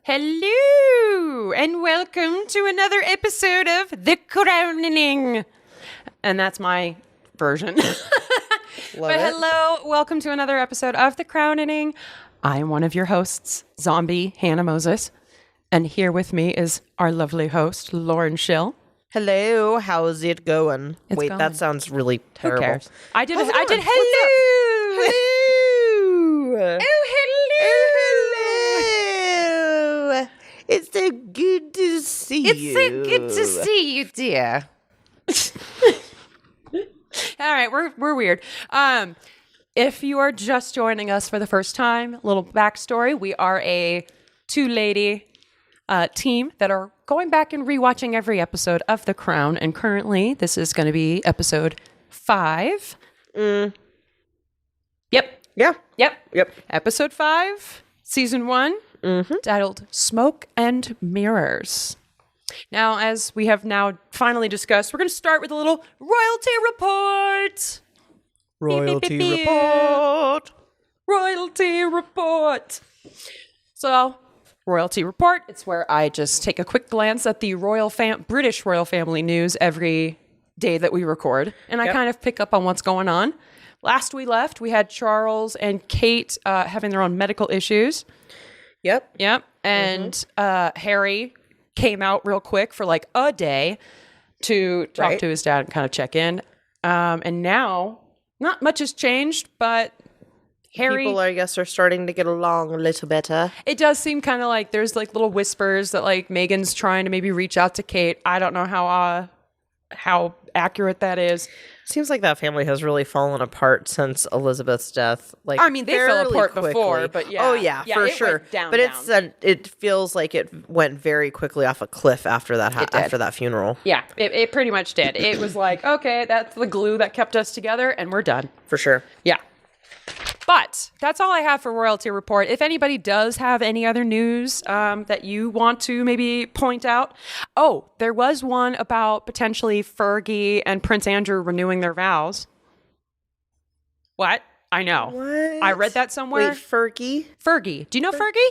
Hello, and welcome to another episode of The Crownening. And that's my version. Hello, welcome to another episode of The Crownening. I am one of your hosts, Zombie Hannah Moses. And here with me is our lovely host, Lauren Schill. Hello, how's it going? It's Wait, going. that sounds really terrible. Who cares? I did hello. Hello. Oh, hello. It's so good to see you. It's so good to see you, dear. All right, we're weird. If you are just joining us for the first time, little backstory: we are a two-lady team that are going back and rewatching every episode of The Crown, and currently this is going to be episode 5. Yep. Yeah. Yep. Episode 5, season 1, titled "Smoke and Mirrors." Now, as we have now finally discussed, we're going to start with a little royalty report. Royalty report. Royalty report. So, royalty report. It's where I just take a quick glance at the British royal family news every day that we record, and I kind of pick up on what's going on. Last we left, we had Charles and Kate having their own medical issues. Yep. And Harry came out real quick for like a day to talk to his dad and kind of check in. And now, not much has changed, but Harry... People, I guess, are starting to get along a little better. It does seem kind of like there's like little whispers that like Meghan's trying to maybe reach out to Kate. I don't know how accurate that is. Seems like that family has really fallen apart since Elizabeth's death. Like, I mean, they fell apart quickly. before, but yeah. Oh yeah, for sure. But it feels like it went very quickly off a cliff after that after that funeral. Yeah, it pretty much did. It was like, okay, that's the glue that kept us together, and we're done. For sure. Yeah. But that's all I have for Royalty Report. If anybody does have any other news that you want to maybe point out. Oh, there was one about potentially Fergie and Prince Andrew renewing their vows. What? I know. What? I read that somewhere. Wait, Fergie? Fergie. Do you know Fergie?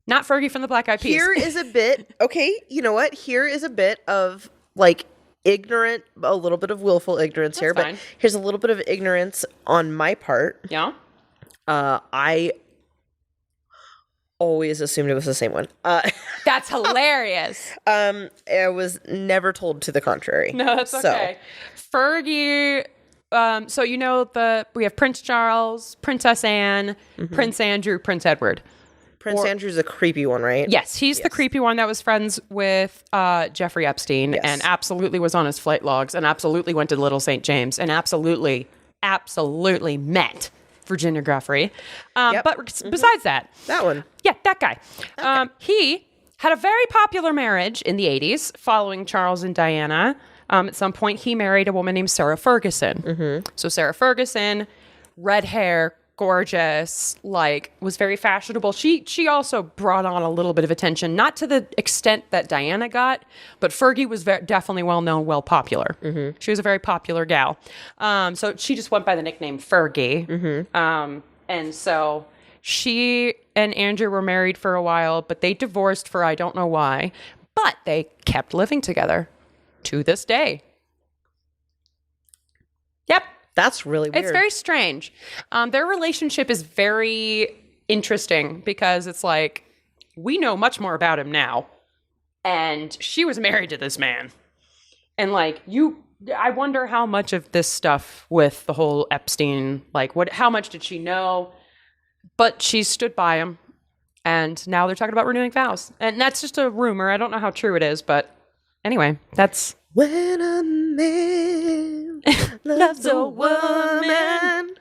Not Fergie from the Black Eyed Peas. Here is a bit, okay, you know what? Here is a bit of, like, ignorant, a little bit of willful ignorance here, fine. But here's a little bit of ignorance on my part. Yeah? I always assumed it was the same one. That's hilarious. I was never told to the contrary. No, that's okay. Fergie, so you know we have Prince Charles, Princess Anne, Prince Andrew, Prince Edward. Prince Andrew's a creepy one, right? Yes, he's the creepy one that was friends with Jeffrey Epstein and absolutely was on his flight logs and absolutely went to Little St. James and absolutely met Virginia Giuffre. But besides that one. Yeah, that guy. Okay. He had a very popular marriage in the 80s following Charles and Diana. At some point, he married a woman named Sarah Ferguson. So Sarah Ferguson, red hair, gorgeous, like was very fashionable. She also brought on a little bit of attention, not to the extent that Diana got, but Fergie was definitely well known, well popular. She was a very popular gal. So she just went by the nickname Fergie. And so she and Andrew were married for a while, but they divorced for I don't know why, but they kept living together to this day. Yep. That's really weird. It's very strange. Their relationship is very interesting because it's like, we know much more about him now. And she was married to this man. And like, I wonder how much of this stuff with the whole Epstein, like how much did she know? But she stood by him. And now they're talking about renewing vows. And that's just a rumor. I don't know how true it is, but anyway, that's... When a man loves a woman.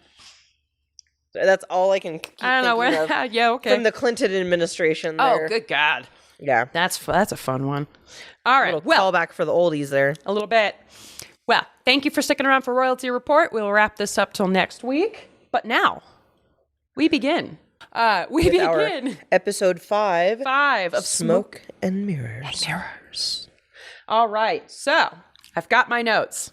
That's all I can keep I don't know where. of Yeah, okay. from the Clinton administration. There. Oh, good God. Yeah, that's a fun one. All right, call back for the oldies there. A little bit. Well, thank you for sticking around for Royalty Report. We'll wrap this up till next week. But now we begin. Episode 5 of Smoke and Mirrors. All right, so I've got my notes.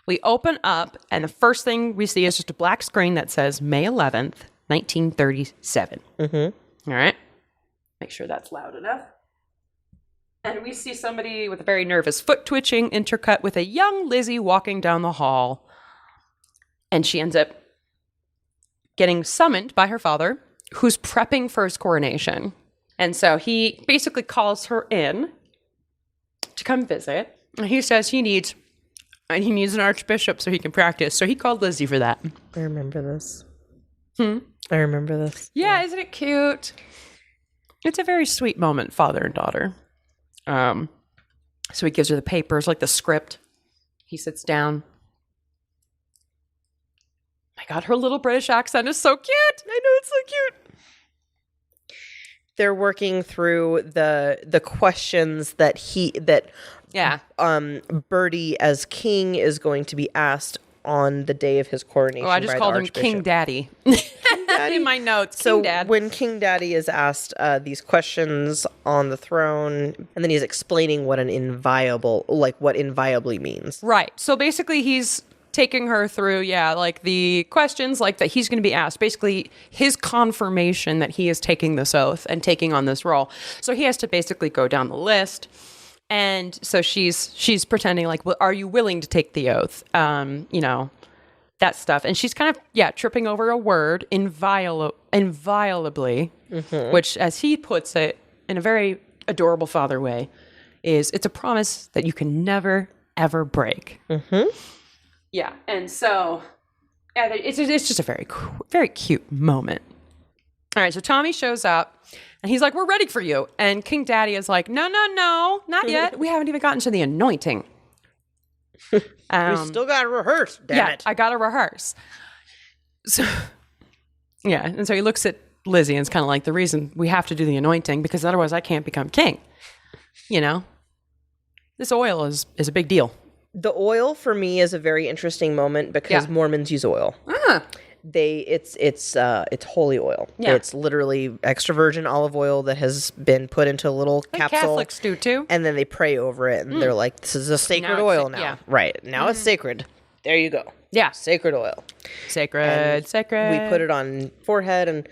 We open up, and the first thing we see is just a black screen that says May 11th, 1937. All right. Make sure that's loud enough. And we see somebody with a very nervous foot twitching intercut with a young Lizzie walking down the hall. And she ends up getting summoned by her father, who's prepping for his coronation. And so he basically calls her in to come visit. And he says he needs an archbishop so he can practice. So he called Lizzie for that. I remember this. I remember this. Yeah, isn't it cute? It's a very sweet moment, father and daughter. So he gives her the papers, like the script. He sits down. My God, her little British accent is so cute. I know, it's so cute. They're working through the questions that Bertie as king is going to be asked on the day of his coronation. Oh, I just called him King Daddy. King Daddy in my notes. So King Dad. when King Daddy is asked these questions on the throne, and then he's explaining what what inviolably means. Right. So basically he's taking her through, like the questions like that he's going to be asked. Basically his confirmation that he is taking this oath and taking on this role. So he has to basically go down the list. And so she's pretending like, well, are you willing to take the oath? That stuff. And she's kind of, tripping over a word, inviolably, which, as he puts it in a very adorable father way, it's a promise that you can never, ever break. Yeah. And so it's just a very, very cute moment. All right. So Tommy shows up. And he's like, we're ready for you. And King Daddy is like, no, not yet. We haven't even gotten to the anointing. We still got to rehearse, damn it. I got to rehearse. So, and so he looks at Lizzie and it's kind of like, the reason we have to do the anointing, because otherwise I can't become king. This oil is a big deal. The oil for me is a very interesting moment because Mormons use oil. It's holy oil. Yeah. It's literally extra virgin olive oil that has been put into a little capsule. Catholics do too. And then they pray over it and they're like, this is a sacred oil now. Yeah. Right. Now it's sacred. There you go. Yeah. Sacred oil. Sacred. We put it on forehead and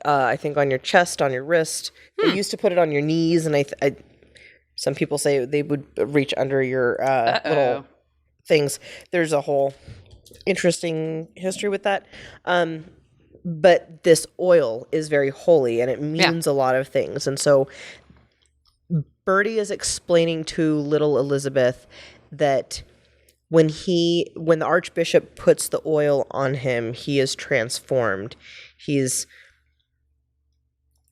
I think on your chest, on your wrist. They used to put it on your knees, and some people say they would reach under your little things. There's a whole interesting history with that. But this oil is very holy and it means a lot of things. And so Bertie is explaining to little Elizabeth that when the Archbishop puts the oil on him, he is transformed. He's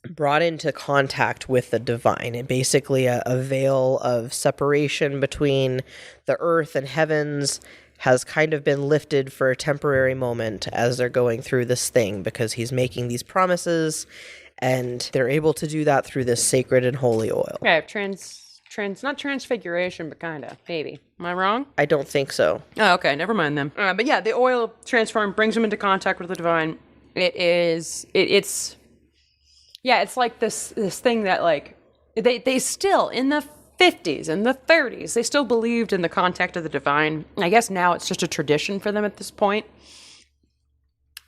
brought into contact with the divine, and basically a veil of separation between the earth and heavens has kind of been lifted for a temporary moment as they're going through this thing, because he's making these promises and they're able to do that through this sacred and holy oil. Okay, not transfiguration, but kind of, maybe. Am I wrong? I don't think so. Oh, okay, never mind then. But yeah, the oil transform brings him into contact with the divine. It's like this thing that, like, they still, in the 50s and the 30s, they still believed in the contact of the divine. I guess now it's just a tradition for them at this point.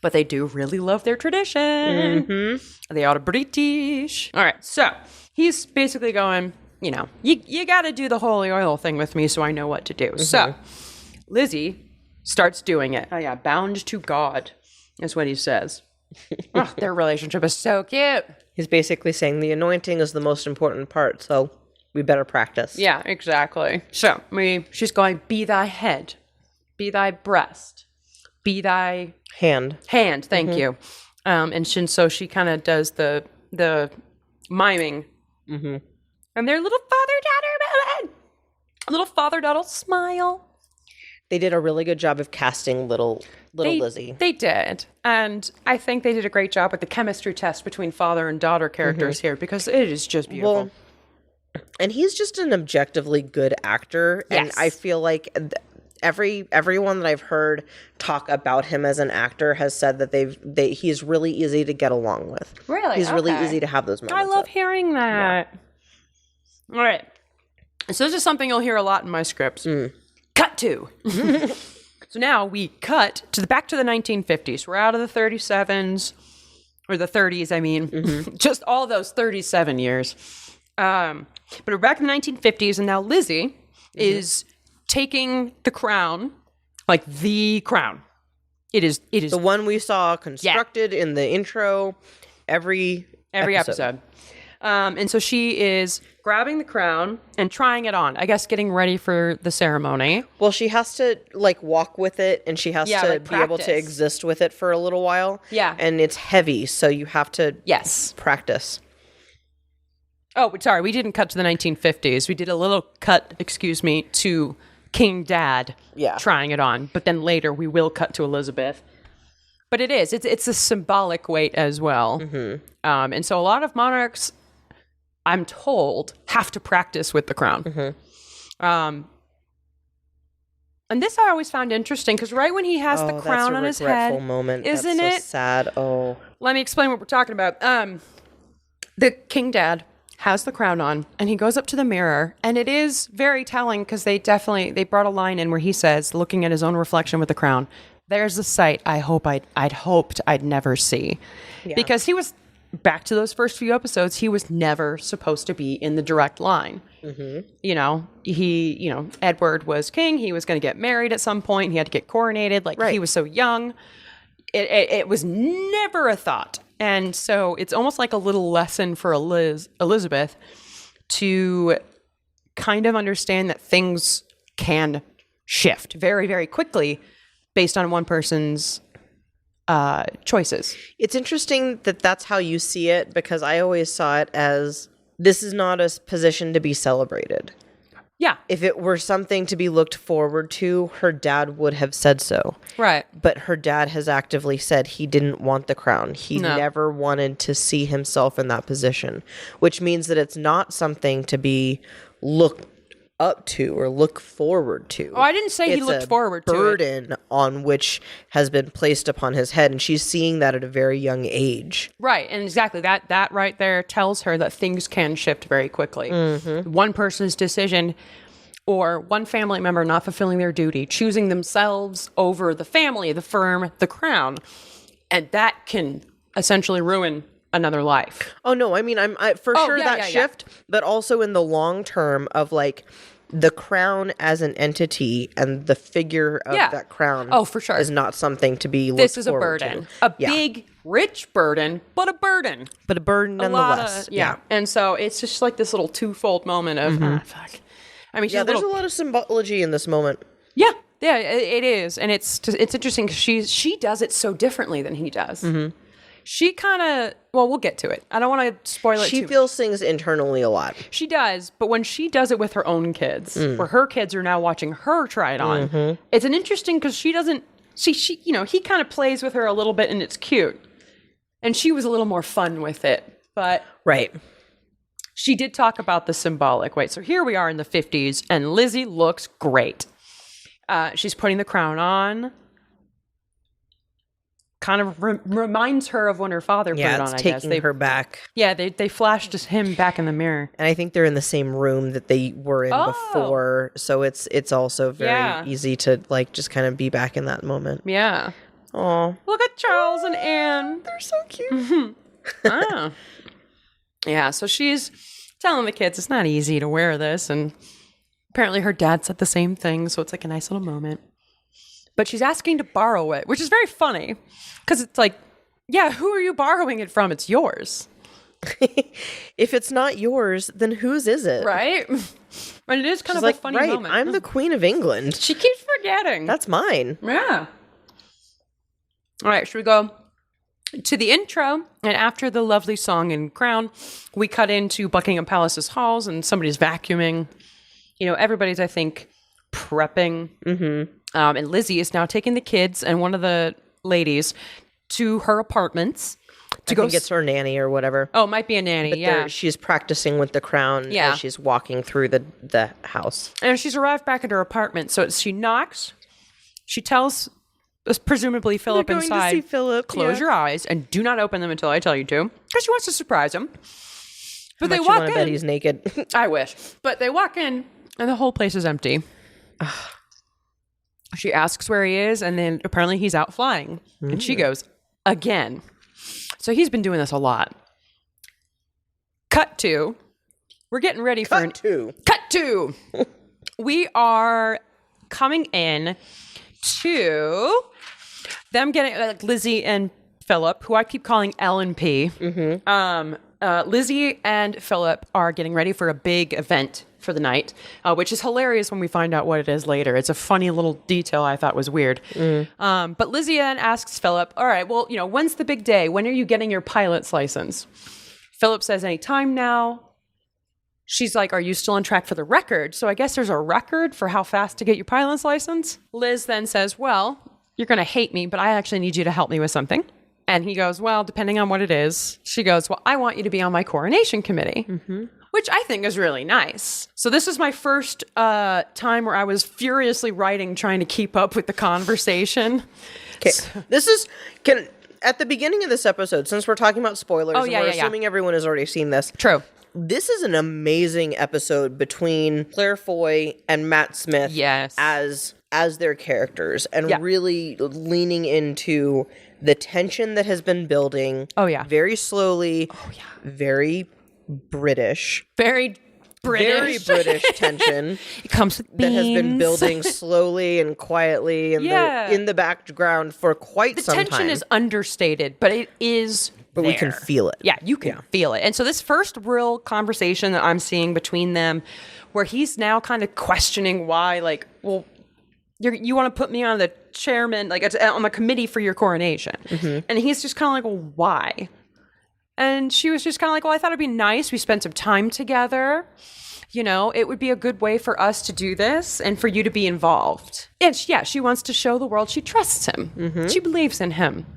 But they do really love their tradition. Mm-hmm. They are British. All right, so he's basically going, you got to do the holy oil thing with me so I know what to do. Mm-hmm. So Lizzie starts doing it. Oh, yeah, bound to God is what he says. Oh, their relationship is so cute. He's basically saying the anointing is the most important part, so we better practice. Yeah, exactly. So she's going, be thy head, be thy breast, be thy hand. Thank you. And so she kind of does the miming. Mm-hmm. And their little father-daughter moment. Little father-daughter smile. They did a really good job of casting little Lizzie. They did. And I think they did a great job with the chemistry test between father and daughter characters here, because it is just beautiful. Well, and he's just an objectively good actor. Yes. And I feel like everyone that I've heard talk about him as an actor has said that he's really easy to get along with. Really? He's really easy to have those moments. I love hearing that. Yeah. All right. So this is something you'll hear a lot in my scripts. Cut to. So now we cut back to the 1950s. We're out of the 37s. or the 30s, I mean, just all those 37 years. But we're back in the 1950s, and now Lizzie is taking the crown, like the crown. It is the one we saw constructed in the intro every episode. And so she is grabbing the crown and trying it on, I guess getting ready for the ceremony. Well, she has to like walk with it, and she has to be able to exist with it for a little while. Yeah. And it's heavy, so you have to practice. Oh, sorry, we didn't cut to the 1950s. We did a little cut, to King Dad trying it on. But then later we will cut to Elizabeth. But it's a symbolic weight as well. And so a lot of monarchs, I'm told, have to practice with the crown. And this I always found interesting because right when he has the crown on his head, that's a regretful moment. Isn't that's so it sad? Oh, let me explain what we're talking about. The King Dad has the crown on, and he goes up to the mirror, and it is very telling because they brought a line in where he says, looking at his own reflection with the crown, "There's a sight I'd hoped I'd never see," because he was. Back to those first few episodes, he was never supposed to be in the direct line. Edward was king. He was going to get married at some point. He had to get coronated. He was so young. It was never a thought. And so it's almost like a little lesson for Elizabeth to kind of understand that things can shift very, very quickly based on one person's choices. It's interesting that that's how you see it, because I always saw it as this is not a position to be celebrated. Yeah. If it were something to be looked forward to, her dad would have said so. Right. But her dad has actively said he didn't want the crown. He never wanted to see himself in that position, which means that it's not something to be looked up to or look forward to. Oh, I didn't say he looked forward to it. Burden on which has been placed upon his head, and she's seeing that at a very young age. Right, and exactly that right there tells her that things can shift very quickly. One person's decision or one family member not fulfilling their duty, choosing themselves over the family, the firm, the crown, and that can essentially ruin another life. Oh no, I mean, I'm for sure that shift, but also in the long term of like the crown as an entity and the figure of that crown. Oh, for sure, is not something to be. This is a burden, a big, rich burden, but a burden, nonetheless. And so it's just like this little twofold moment of fuck. I mean, there's a lot of symbology in this moment. Yeah, it is, and it's interesting because she does it so differently than he does. She kind of, we'll get to it. I don't want to spoil it. She feels things internally a lot. She does, but when she does it with her own kids, where her kids are now watching her try it on, it's an interesting because she doesn't see. He kind of plays with her a little bit, and it's cute. And she was a little more fun with it, but she did talk about the symbolic weight. So here we are in the 50s, and Lizzie looks great. She's putting the crown on. Kind of reminds her of when her father put it on, I guess. Taking her back. Yeah, they flashed him back in the mirror. And I think they're in the same room that they were in before. So it's also very easy to like just kind of be back in that moment. Yeah. Oh, look at Charles and Anne. They're so cute. Yeah, so she's telling the kids it's not easy to wear this. And apparently her dad said the same thing. So it's like a nice little moment. But she's asking to borrow it, which is very funny. Because it's like, yeah, who are you borrowing it from? It's yours. If it's not yours, then whose is it? Right? And it is kind of like, a funny moment. I'm the Queen of England. She keeps forgetting. That's mine. Yeah. All right, should we go to the intro? And after the lovely song and crown, we cut into Buckingham Palace's halls and somebody's vacuuming. Everybody's, I think, prepping. And Lizzie is now taking the kids and one of the ladies to her apartments to go. I think it's her nanny or whatever. Oh, it might be a nanny. But she's practicing with the crown as she's walking through the house. And she's arrived back at her apartment. So she knocks. She tells, presumably Philip inside, to see Philip. Close your eyes and do not open them until I tell you to, because she wants to surprise him. But they walk in. Bet he's naked. I wish. But they walk in and the whole place is empty. She asks where he is, and then apparently he's out flying. And she goes, again. So he's been doing this a lot. Cut to, we're getting ready for... Cut to! We are coming in to them getting... Lizzie and Philip, who I keep calling L and P. Lizzie and Philip are getting ready for a big event for the night, which is hilarious when we find out what it is later. It's a funny little detail I thought was weird. But Lizzie then asks Philip, all right, well, when's the big day? When are you getting your pilot's license? Philip says, any time now. She's like, are you still on track for the record? So I guess there's a record for how fast to get your pilot's license. Liz then says, well, you're going to hate me, but I actually need you to help me with something. And he goes, well, depending on what it is. She goes, well, I want you to be on my coronation committee, which I think is really nice. So this is my first time where I was furiously writing, trying to keep up with the conversation. Okay, at the beginning of this episode, since we're talking about spoilers, and we're assuming everyone has already seen this. True. This is an amazing episode between Claire Foy and Matt Smith as their characters, and really leaning into the tension that has been building. Very slowly. Very British. Very British tension. It comes with beans. That has been building slowly and quietly in the background for quite some time. The tension is understated, but it is But we can feel it. Yeah, you can feel it. And so this first real conversation that I'm seeing between them, where he's now kind of questioning why, like, well, you want to put me on the chairman, like on the committee for your coronation. And he's just kind of like, well, why? And she was just kind of like, well, I thought it'd be nice. We spent some time together. It would be a good way for us to do this and for you to be involved. And she wants to show the world she trusts him. She believes in him.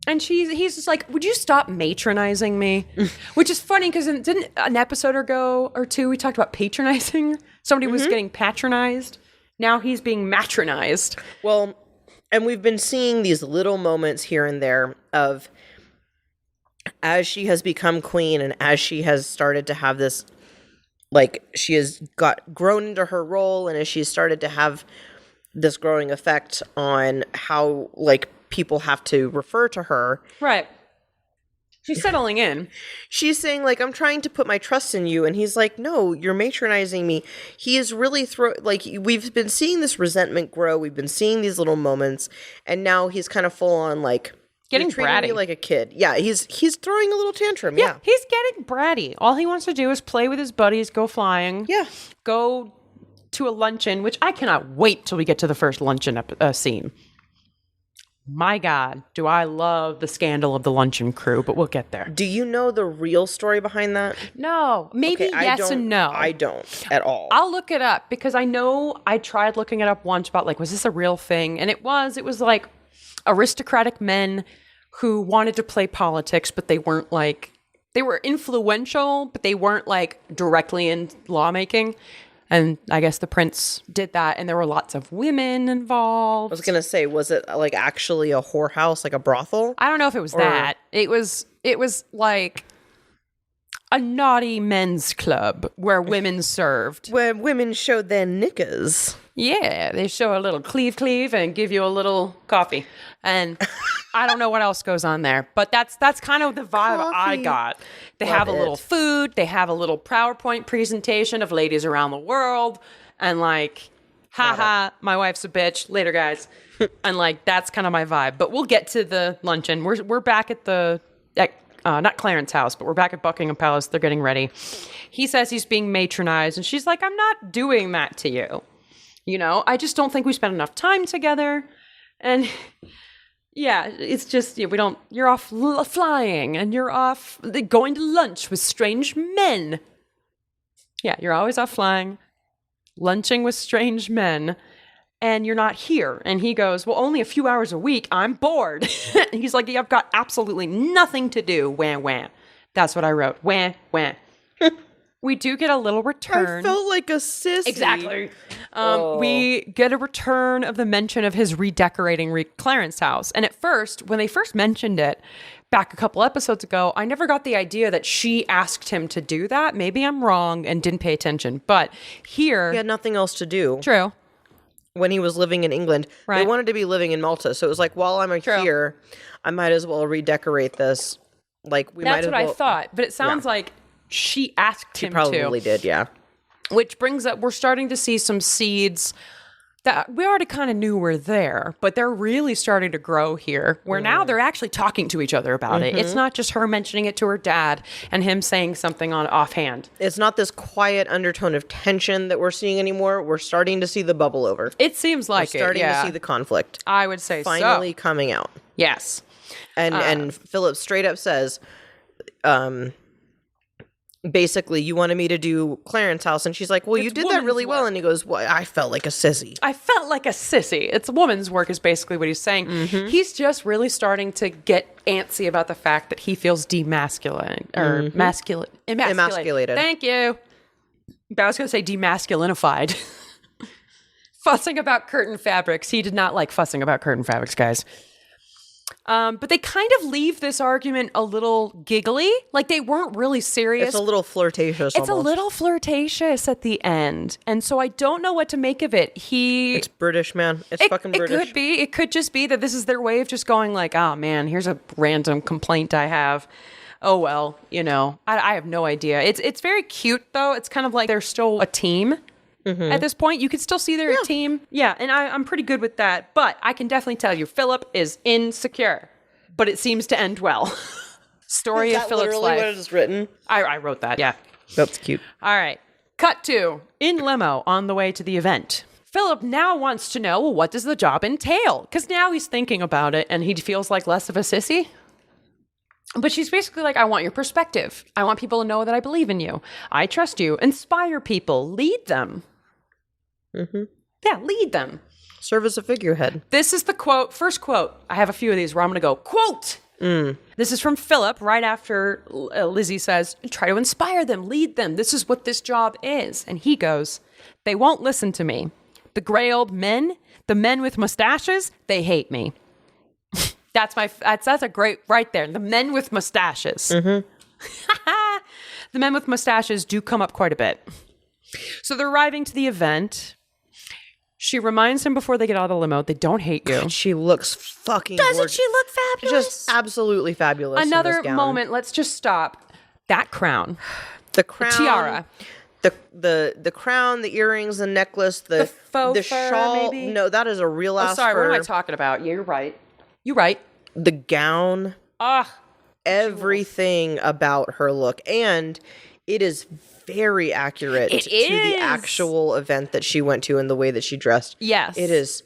And he's just like, would you stop matronizing me? Which is funny because didn't an episode ago or two, we talked about patronizing? Somebody was getting patronized. Now he's being matronized. Well, and we've been seeing these little moments here and there of, as she has become queen and as she has started to have this, like, she has grown into her role, and as she's started to have this growing effect on how, like, people have to refer to her. Right. She's settling in. She's saying, like, I'm trying to put my trust in you. And he's like, no, you're matronizing me. He is really we've been seeing this resentment grow. We've been seeing these little moments. And now he's kind of full on, like, getting bratty. Me like a kid. Yeah, he's throwing a little tantrum. Yeah, he's getting bratty. All he wants to do is play with his buddies, go flying. Yeah. Go to a luncheon, which I cannot wait till we get to the first luncheon scene. My God, do I love the scandal of the luncheon crew, but we'll get there. Do you know the real story behind that? No. Maybe yes and no. I don't at all. I'll look it up because I know I tried looking it up once about, like, was this a real thing? And it was like aristocratic men who wanted to play politics, but they weren't like, they were influential, but they weren't like directly in lawmaking. And I guess the prince did that, and there were lots of women involved. I was going to say, was it like actually a whorehouse, like a brothel? I don't know if it was that. It was like a naughty men's club where women served. Where women showed their knickers. Yeah, they show a little cleave and give you a little coffee. And I don't know what else goes on there, but that's kind of the vibe I got. They have a little food. They have a little PowerPoint presentation of ladies around the world. And like, haha, my wife's a bitch. Later, guys. And like, that's kind of my vibe. But we'll get to the luncheon. We're back at not Clarence House, but we're back at Buckingham Palace. They're getting ready. He says he's being matronized. And she's like, I'm not doing that to you. I just don't think we spent enough time together. And yeah, it's just, you're off flying and you're off going to lunch with strange men. Yeah, you're always off flying, lunching with strange men, and you're not here. And he goes, well, only a few hours a week. I'm bored. He's like, I've got absolutely nothing to do. Wah, wah. That's what I wrote. Wah, wah. We do get a little return. I felt like a sissy. Exactly. We get a return of the mention of his redecorating Clarence House. And at first, when they first mentioned it back a couple episodes ago, I never got the idea that she asked him to do that. Maybe I'm wrong and didn't pay attention. But here... He had nothing else to do. True. When he was living in England. Right. They wanted to be living in Malta. So it was like, while I'm here, I might as well redecorate this Like, we That's might what have I thought. But it sounds like she asked him to. Probably did, yeah. Which brings up, we're starting to see some seeds that we already kind of knew were there, but they're really starting to grow here, where now they're actually talking to each other about it. It's not just her mentioning it to her dad and him saying something on offhand. It's not this quiet undertone of tension that we're seeing anymore. We're starting to see the bubble over. It seems like Starting to see the conflict. I would say finally so. coming out. Yes. And Philip straight up says, basically, you wanted me to do Clarence's house. And she's like, well, you did that really well. And he goes, well, I felt like a sissy. I felt like a sissy. It's woman's work is basically what he's saying. He's just really starting to get antsy about the fact that he feels demasculine or emasculated. Thank you. I was going to say demasculinified. Fussing about curtain fabrics. He did not like fussing about curtain fabrics, guys. But they kind of leave this argument a little giggly. Like, they weren't really serious. It's a little flirtatious. It's a little flirtatious at the end. And so I don't know what to make of it. It's British, man. It's fucking British. It could be. It could just be that this is their way of just going like, oh, man, here's a random complaint I have. Oh, well, I have no idea. It's very cute, though. It's kind of like they're still a team. At this point, you can still see they're a team. Yeah, and I'm pretty good with that. But I can definitely tell you, Philip is insecure. But it seems to end well. Story of Philip's life. What it is written? I wrote that, yeah. That's cute. All right. Cut to, in limo on the way to the event. Philip now wants to know, well, what does the job entail? Because now he's thinking about it, and he feels like less of a sissy. But she's basically like, I want your perspective. I want people to know that I believe in you. I trust you. Inspire people. Lead them. Yeah, lead them. Serve as a figurehead. This is the quote, first quote. I have a few of these where I'm going to go, quote. This is from Philip right after Lizzie says, try to inspire them, lead them. This is what this job is. And he goes, they won't listen to me. The gray old men, the men with mustaches, they hate me. That's a great, right there. The men with mustaches. The men with mustaches do come up quite a bit. So they're arriving to the event. She reminds him before they get out of the limo, they don't hate you. God, she looks fucking Doesn't gorgeous. she look fabulous? Just absolutely fabulous. Another moment. Let's just stop. That crown. The crown. The tiara. The crown, the earrings, the necklace, the faux fur, shawl. maybe? No, that is a real ass Sorry, fur. what am I talking about? Yeah, you're right. You're right. The gown. Everything about her look. And it is very accurate to the actual event that she went to and the way that she dressed. Yes. It is.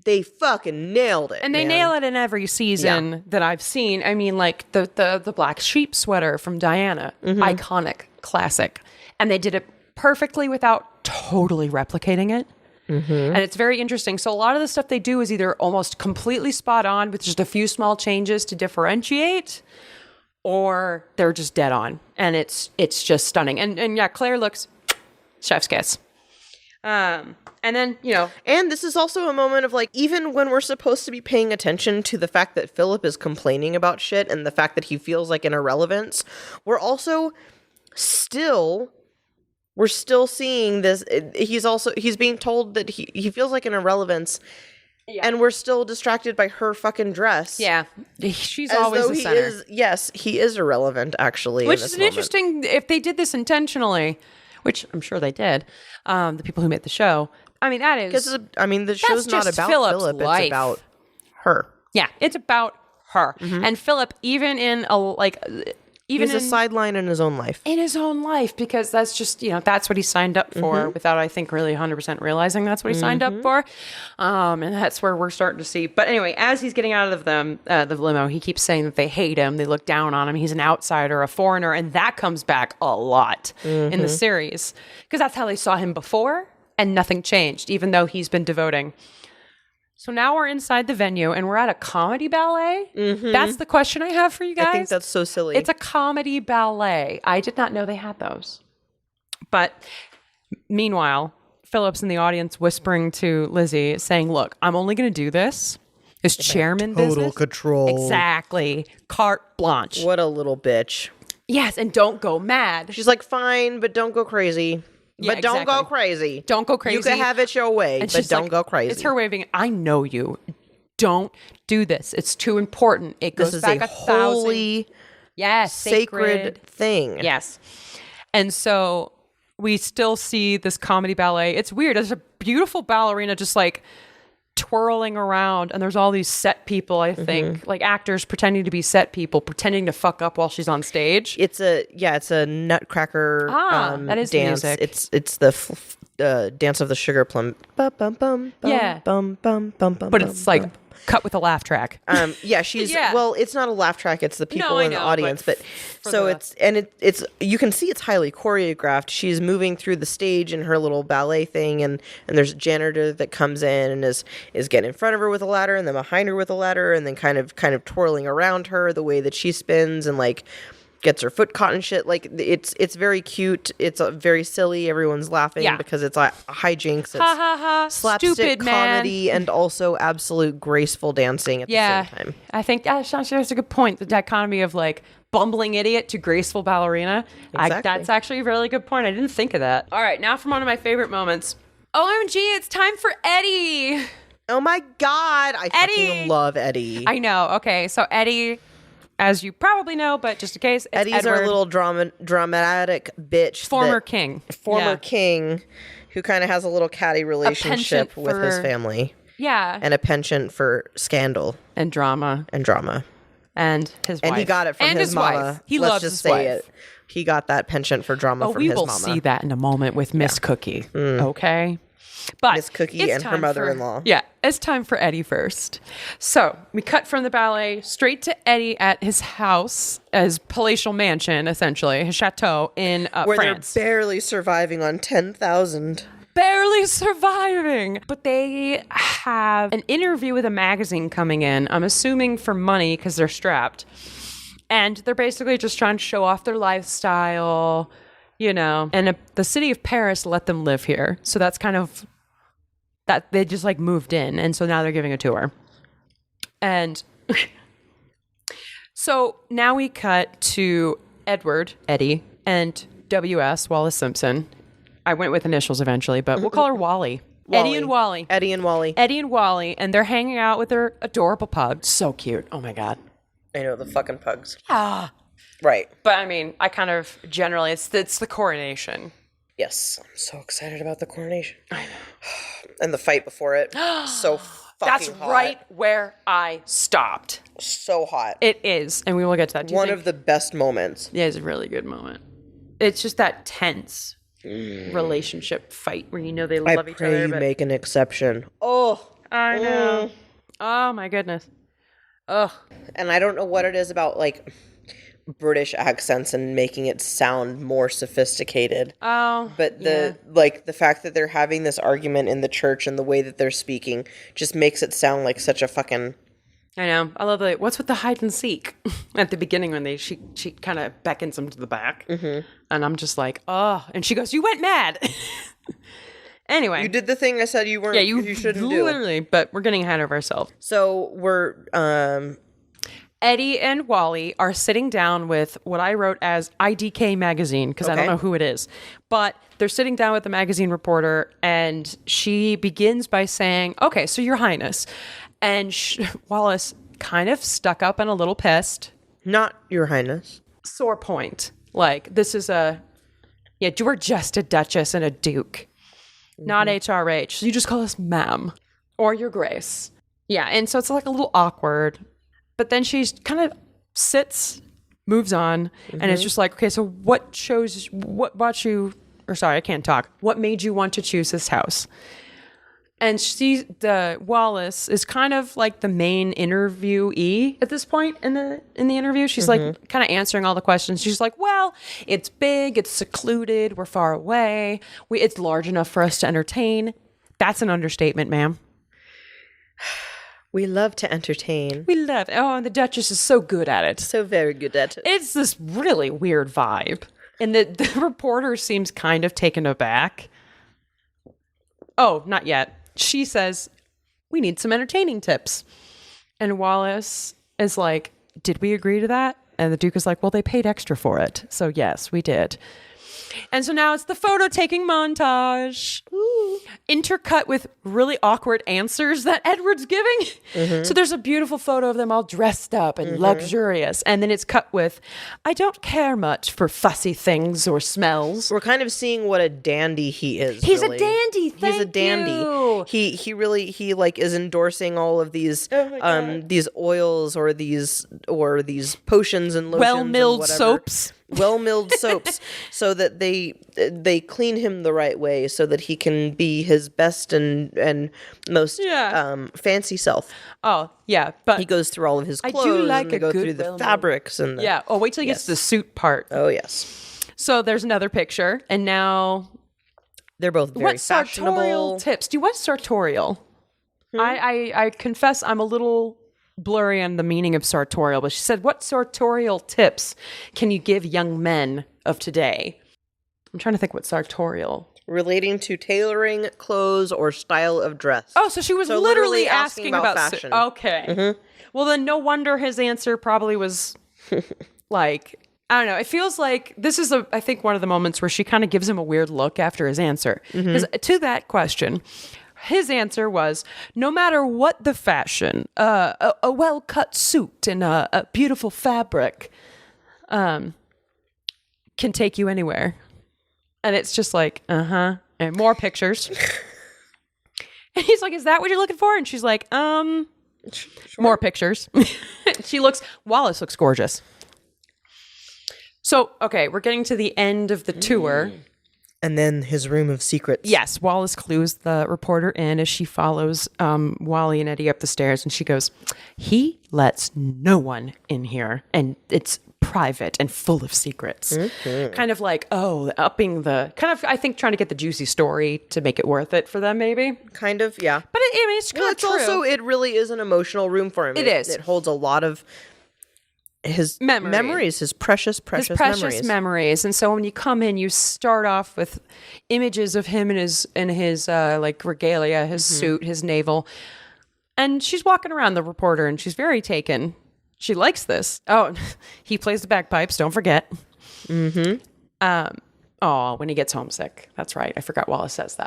They fucking nailed it. And they nail it in every season that I've seen. I mean, like the black sheep sweater from Diana. Iconic. Classic. And they did it perfectly without totally replicating it. And it's very interesting. So a lot of the stuff they do is either almost completely spot on with just a few small changes to differentiate, or they're just dead on. And it's just stunning. And yeah, Claire looks chef's kiss. And then, And this is also a moment of like, even when we're supposed to be paying attention to the fact that Philip is complaining about shit and the fact that he feels like an irrelevance, we're also we're still seeing this. He's being told that he feels like an irrelevance. Yeah. And we're still distracted by her fucking dress. Yeah. She's always the center. He is irrelevant, actually. Which is interesting, if they did this intentionally, which I'm sure they did, the people who made the show. I mean, that is... the show's not about Philip, it's about her. Yeah, it's about her. And Philip, even in He's a sideline in his own life. In his own life, because that's just, that's what he signed up for without, I think, really 100% realizing that's what he signed up for. And that's where we're starting to see. But anyway, as he's getting out of the limo, he keeps saying that they hate him. They look down on him. He's an outsider, a foreigner. And that comes back a lot in the series. Because that's how they saw him before. And nothing changed, even though he's been devoting. So now we're inside the venue and we're at a comedy ballet. That's the question I have for you guys. I think that's so silly. It's a comedy ballet. I did not know they had those. But meanwhile, Philip's in the audience whispering to Lizzie, saying, look, I'm only going to do this. This chairman business. Total control. Exactly. Carte blanche. What a little bitch. Yes, and don't go mad. She's like, fine, but don't go crazy. Yeah, but don't go crazy. Don't go crazy. You can have it your way, but don't go crazy. It's her way of being, I know you. Don't do this. It's too important. It goes back 1,000. Yes, sacred thing. Yes. And so we still see this comedy ballet. It's weird. There's a beautiful ballerina just like twirling around, and there's all these set people, I think, like actors pretending to be set people, pretending to fuck up while she's on stage. It's a Nutcracker that is dance. music. It's the dance of the sugar plum. Bum, bum, bum, Yeah. bum, bum, bum, bum, But it's like cut with a laugh track. She's Yeah. well, it's not a laugh track, it's the people in the audience, but so the- it's you can see it's highly choreographed. She's moving through the stage in her little ballet thing, and there's a janitor that comes in and is getting in front of her with a ladder, and then behind her with a ladder, and then kind of twirling around her the way that she spins, and like gets her foot caught and shit. Like it's very cute. It's very silly. Everyone's laughing because it's like hijinks. It's ha ha ha! slapstick Stupid comedy and also absolute graceful dancing at the same time. I think that's a good point. The dichotomy of like bumbling idiot to graceful ballerina. Exactly. That's actually a really good point. I didn't think of that. All right, now from one of my favorite moments. OMG, it's time for Eddie. Oh my God, I Eddie. fucking love Eddie. I know. Okay, so Eddie, as you probably know, but just in case, it's Eddie's Edward, our little dramatic bitch. former king. King, who kind of has a little catty relationship with his family. Yeah. And a penchant for scandal. And drama. And drama. And his wife. And he got it from and his mama. Wife. He Let's loves just his say wife. it. He got that penchant for drama from his mama. We will see that in a moment with Miss Cookie. Okay? But Miss Cookie it's and her time mother-in-law. It's time for Eddie first. So we cut from the ballet straight to Eddie at his house, his palatial mansion, essentially, his chateau in where France. They're barely surviving on 10,000. Barely surviving. But they have an interview with a magazine coming in, I'm assuming for money because they're strapped. And they're basically just trying to show off their lifestyle, and the city of Paris let them live here. So that's kind of that they just like moved in. And so now they're giving a tour. And so now we cut to Eddie, and W.S., Wallace Simpson. I went with initials eventually, but we'll call her Wally. Eddie and Wally. Eddie and Wally. And they're hanging out with their adorable pug. So cute. Oh my God. I know, the fucking pugs. Ah. Right. But I mean, I kind of generally, it's the coronation. Yes. I'm so excited about the coronation. I know. And the fight before it. So fucking That's hot. right where I stopped. So hot. It is. And we will get to that. One of the best moments. Yeah, it's a really good moment. It's just that tense relationship fight where they love each other. I pray you make an exception. Oh. I know. Oh my goodness. Ugh. And I don't know what it is about like British accents and making it sound more sophisticated. Oh. But the fact that they're having this argument in the church and the way that they're speaking just makes it sound like such a fucking. I know. I love what's with the hide and seek at the beginning when she kind of beckons him to the back. Mm-hmm. And I'm just like, oh. And she goes, "You went mad." Anyway. You did the thing I said you weren't. Yeah, you shouldn't do. Literally, but we're getting ahead of ourselves. So we're Eddie and Wally are sitting down with what I wrote as IDK magazine, because I don't know who it is. But they're sitting down with the magazine reporter, and she begins by saying, "Okay, so Your Highness." And Wallace kind of stuck up and a little pissed. Not Your Highness. Sore point. Like, this is you were just a duchess and a duke. Not HRH. So you just call us ma'am or your grace. Yeah. And so it's like a little awkward. But then she kind of sits, moves on, and it's just like, okay, so what brought you, or sorry, I can't talk. What made you want to choose this house? And Wallace is kind of like the main interviewee at this point in the interview. She's like kind of answering all the questions. She's like, well, it's big, it's secluded, we're far away, it's large enough for us to entertain. That's an understatement, ma'am. We love to entertain. We love it. Oh, and the Duchess is so good at it. So very good at it. It's this really weird vibe. And the reporter seems kind of taken aback. Oh, not yet. She says, we need some entertaining tips. And Wallace is like, did we agree to that? And the Duke is like, well, they paid extra for it. So yes, we did. And so now it's the photo taking montage. Ooh. Intercut with really awkward answers that Edward's giving. Mm-hmm. So there's a beautiful photo of them all dressed up and luxurious. And then it's cut with, I don't care much for fussy things or smells. We're kind of seeing what a dandy he is. He's really. a dandy. Thank He's a dandy. You. He really is endorsing all of these these oils or these potions and lotions, well-milled soaps. Well-milled soaps, so that they clean him the right way, so that he can be his best and most fancy self. Oh yeah, but he goes through all of his clothes. I do like and go through the fabrics and Oh, wait till he gets to the suit part. Oh yes. So there's another picture, and now they're both very fashionable. Sartorial tips? Do you want sartorial? I confess I'm a little blurry on the meaning of sartorial, but she said, what sartorial tips can you give young men of today? I'm trying to think what sartorial. Relating to tailoring, clothes, or style of dress. Oh, so she was literally asking about fashion. Okay. Mm-hmm. Well, then no wonder his answer probably was like, I don't know. It feels like this is, I think, one of the moments where she kind of gives him a weird look after his answer. Because to that question, his answer was, no matter what the fashion, a well-cut suit and a beautiful fabric can take you anywhere. And it's just like, and more pictures. And he's like, is that what you're looking for? And she's like, sure. More pictures. Wallace looks gorgeous. So, okay, we're getting to the end of the tour. And then his room of secrets. Yes, Wallace clues the reporter in as she follows Wally and Eddie up the stairs, and she goes, he lets no one in here, and it's private and full of secrets. Mm-hmm. Kind of like, upping the, I think trying to get the juicy story to make it worth it for them, maybe. Kind of, yeah. But it's kind of true. Also, it really is an emotional room for him. It is. It holds a lot of his memories, his precious memories. And so when you come in, you start off with images of him in his like regalia, his suit, his navel. And she's walking around, the reporter, and she's very taken. She likes this. Oh, he plays the bagpipes, don't forget. Mm-hmm. When he gets homesick. That's right. I forgot Wallace says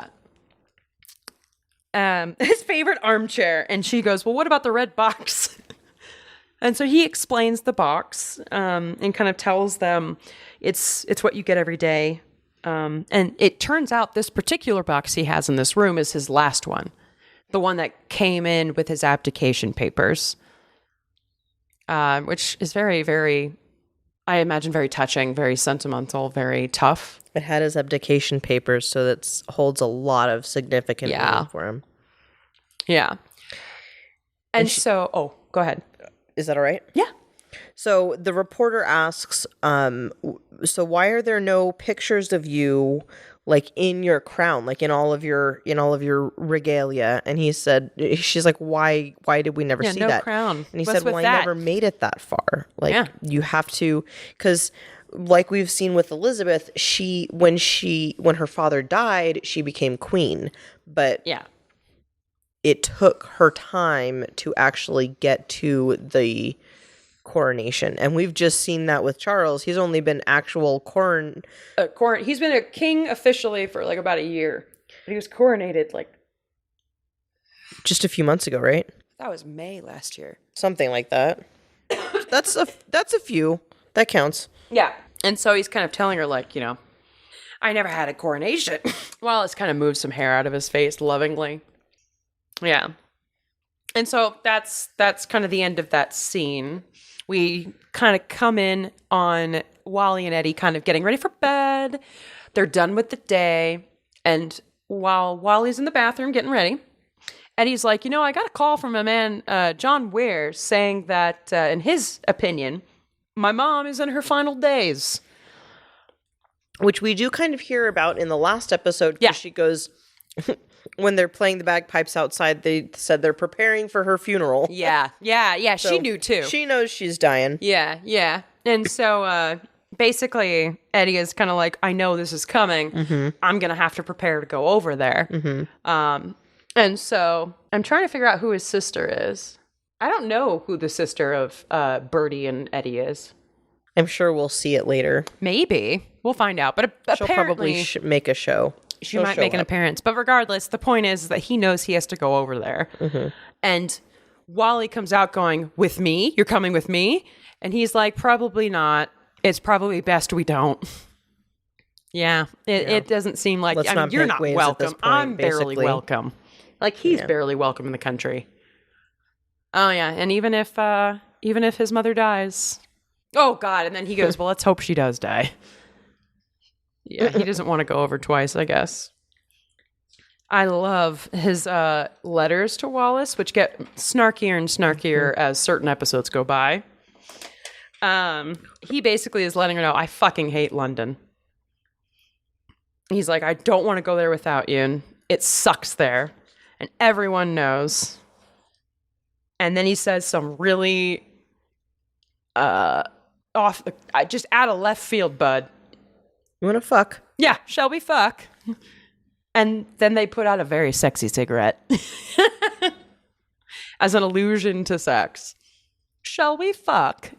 that. His favorite armchair. And she goes, well, what about the red box? And so he explains the box and kind of tells them it's what you get every day. And it turns out this particular box he has in this room is his last one. The one that came in with his abdication papers, which is very, very, I imagine, very touching, very sentimental, very tough. It had his abdication papers, so that holds a lot of significant meaning for him. Yeah. And so, go ahead. Is that all right? Yeah. So the reporter asks, so why are there no pictures of you like in your crown, like in all of your regalia? And she's like, why did we never see no that? Crown. And he said, well, I never made it that far. Like you have to, because like we've seen with Elizabeth, when her father died, she became queen, but it took her time to actually get to the coronation. And we've just seen that with Charles. He's only been actual he's been a king officially for like about a year. But he was coronated like just a few months ago, right? That was May last year. Something like that. That's a few. That counts. Yeah. And so he's kind of telling her like, I never had a coronation. Wallace kind of moves some hair out of his face lovingly. Yeah. And so that's kind of the end of that scene. We kind of come in on Wally and Eddie kind of getting ready for bed. They're done with the day. And while Wally's in the bathroom getting ready, Eddie's like, I got a call from a man, John Ware, saying that, in his opinion, my mom is in her final days. Which we do kind of hear about in the last episode. Yeah. She goes... When they're playing the bagpipes outside, they said they're preparing for her funeral. Yeah. So she knew too. She knows she's dying. Yeah. And so basically, Eddie is kind of like, I know this is coming. Mm-hmm. I'm going to have to prepare to go over there. Mm-hmm. And so I'm trying to figure out who his sister is. I don't know who the sister of Bertie and Eddie is. I'm sure we'll see it later. Maybe. We'll find out. But She'll apparently... probably make a show. She might make an appearance. But regardless, the point is that he knows he has to go over there. Mm-hmm. And Wally comes out going, with me? You're coming with me? And he's like, probably not. It's probably best we don't. Yeah. It doesn't seem like... Let's not you're make not waves at welcome. this point, I'm barely basically. welcome. Like, he's barely welcome in the country. Oh, yeah. And even if his mother dies... Oh, God. And then he goes, well, let's hope she does die. Yeah, he doesn't want to go over twice, I guess. I love his letters to Wallace, which get snarkier and snarkier as certain episodes go by. He basically is letting her know, I fucking hate London. He's like, I don't want to go there without you. And it sucks there. And everyone knows. And then he says some really just out of left field, bud. You want to fuck? Yeah, shall we fuck? And then they put out a very sexy cigarette as an allusion to sex. Shall we fuck?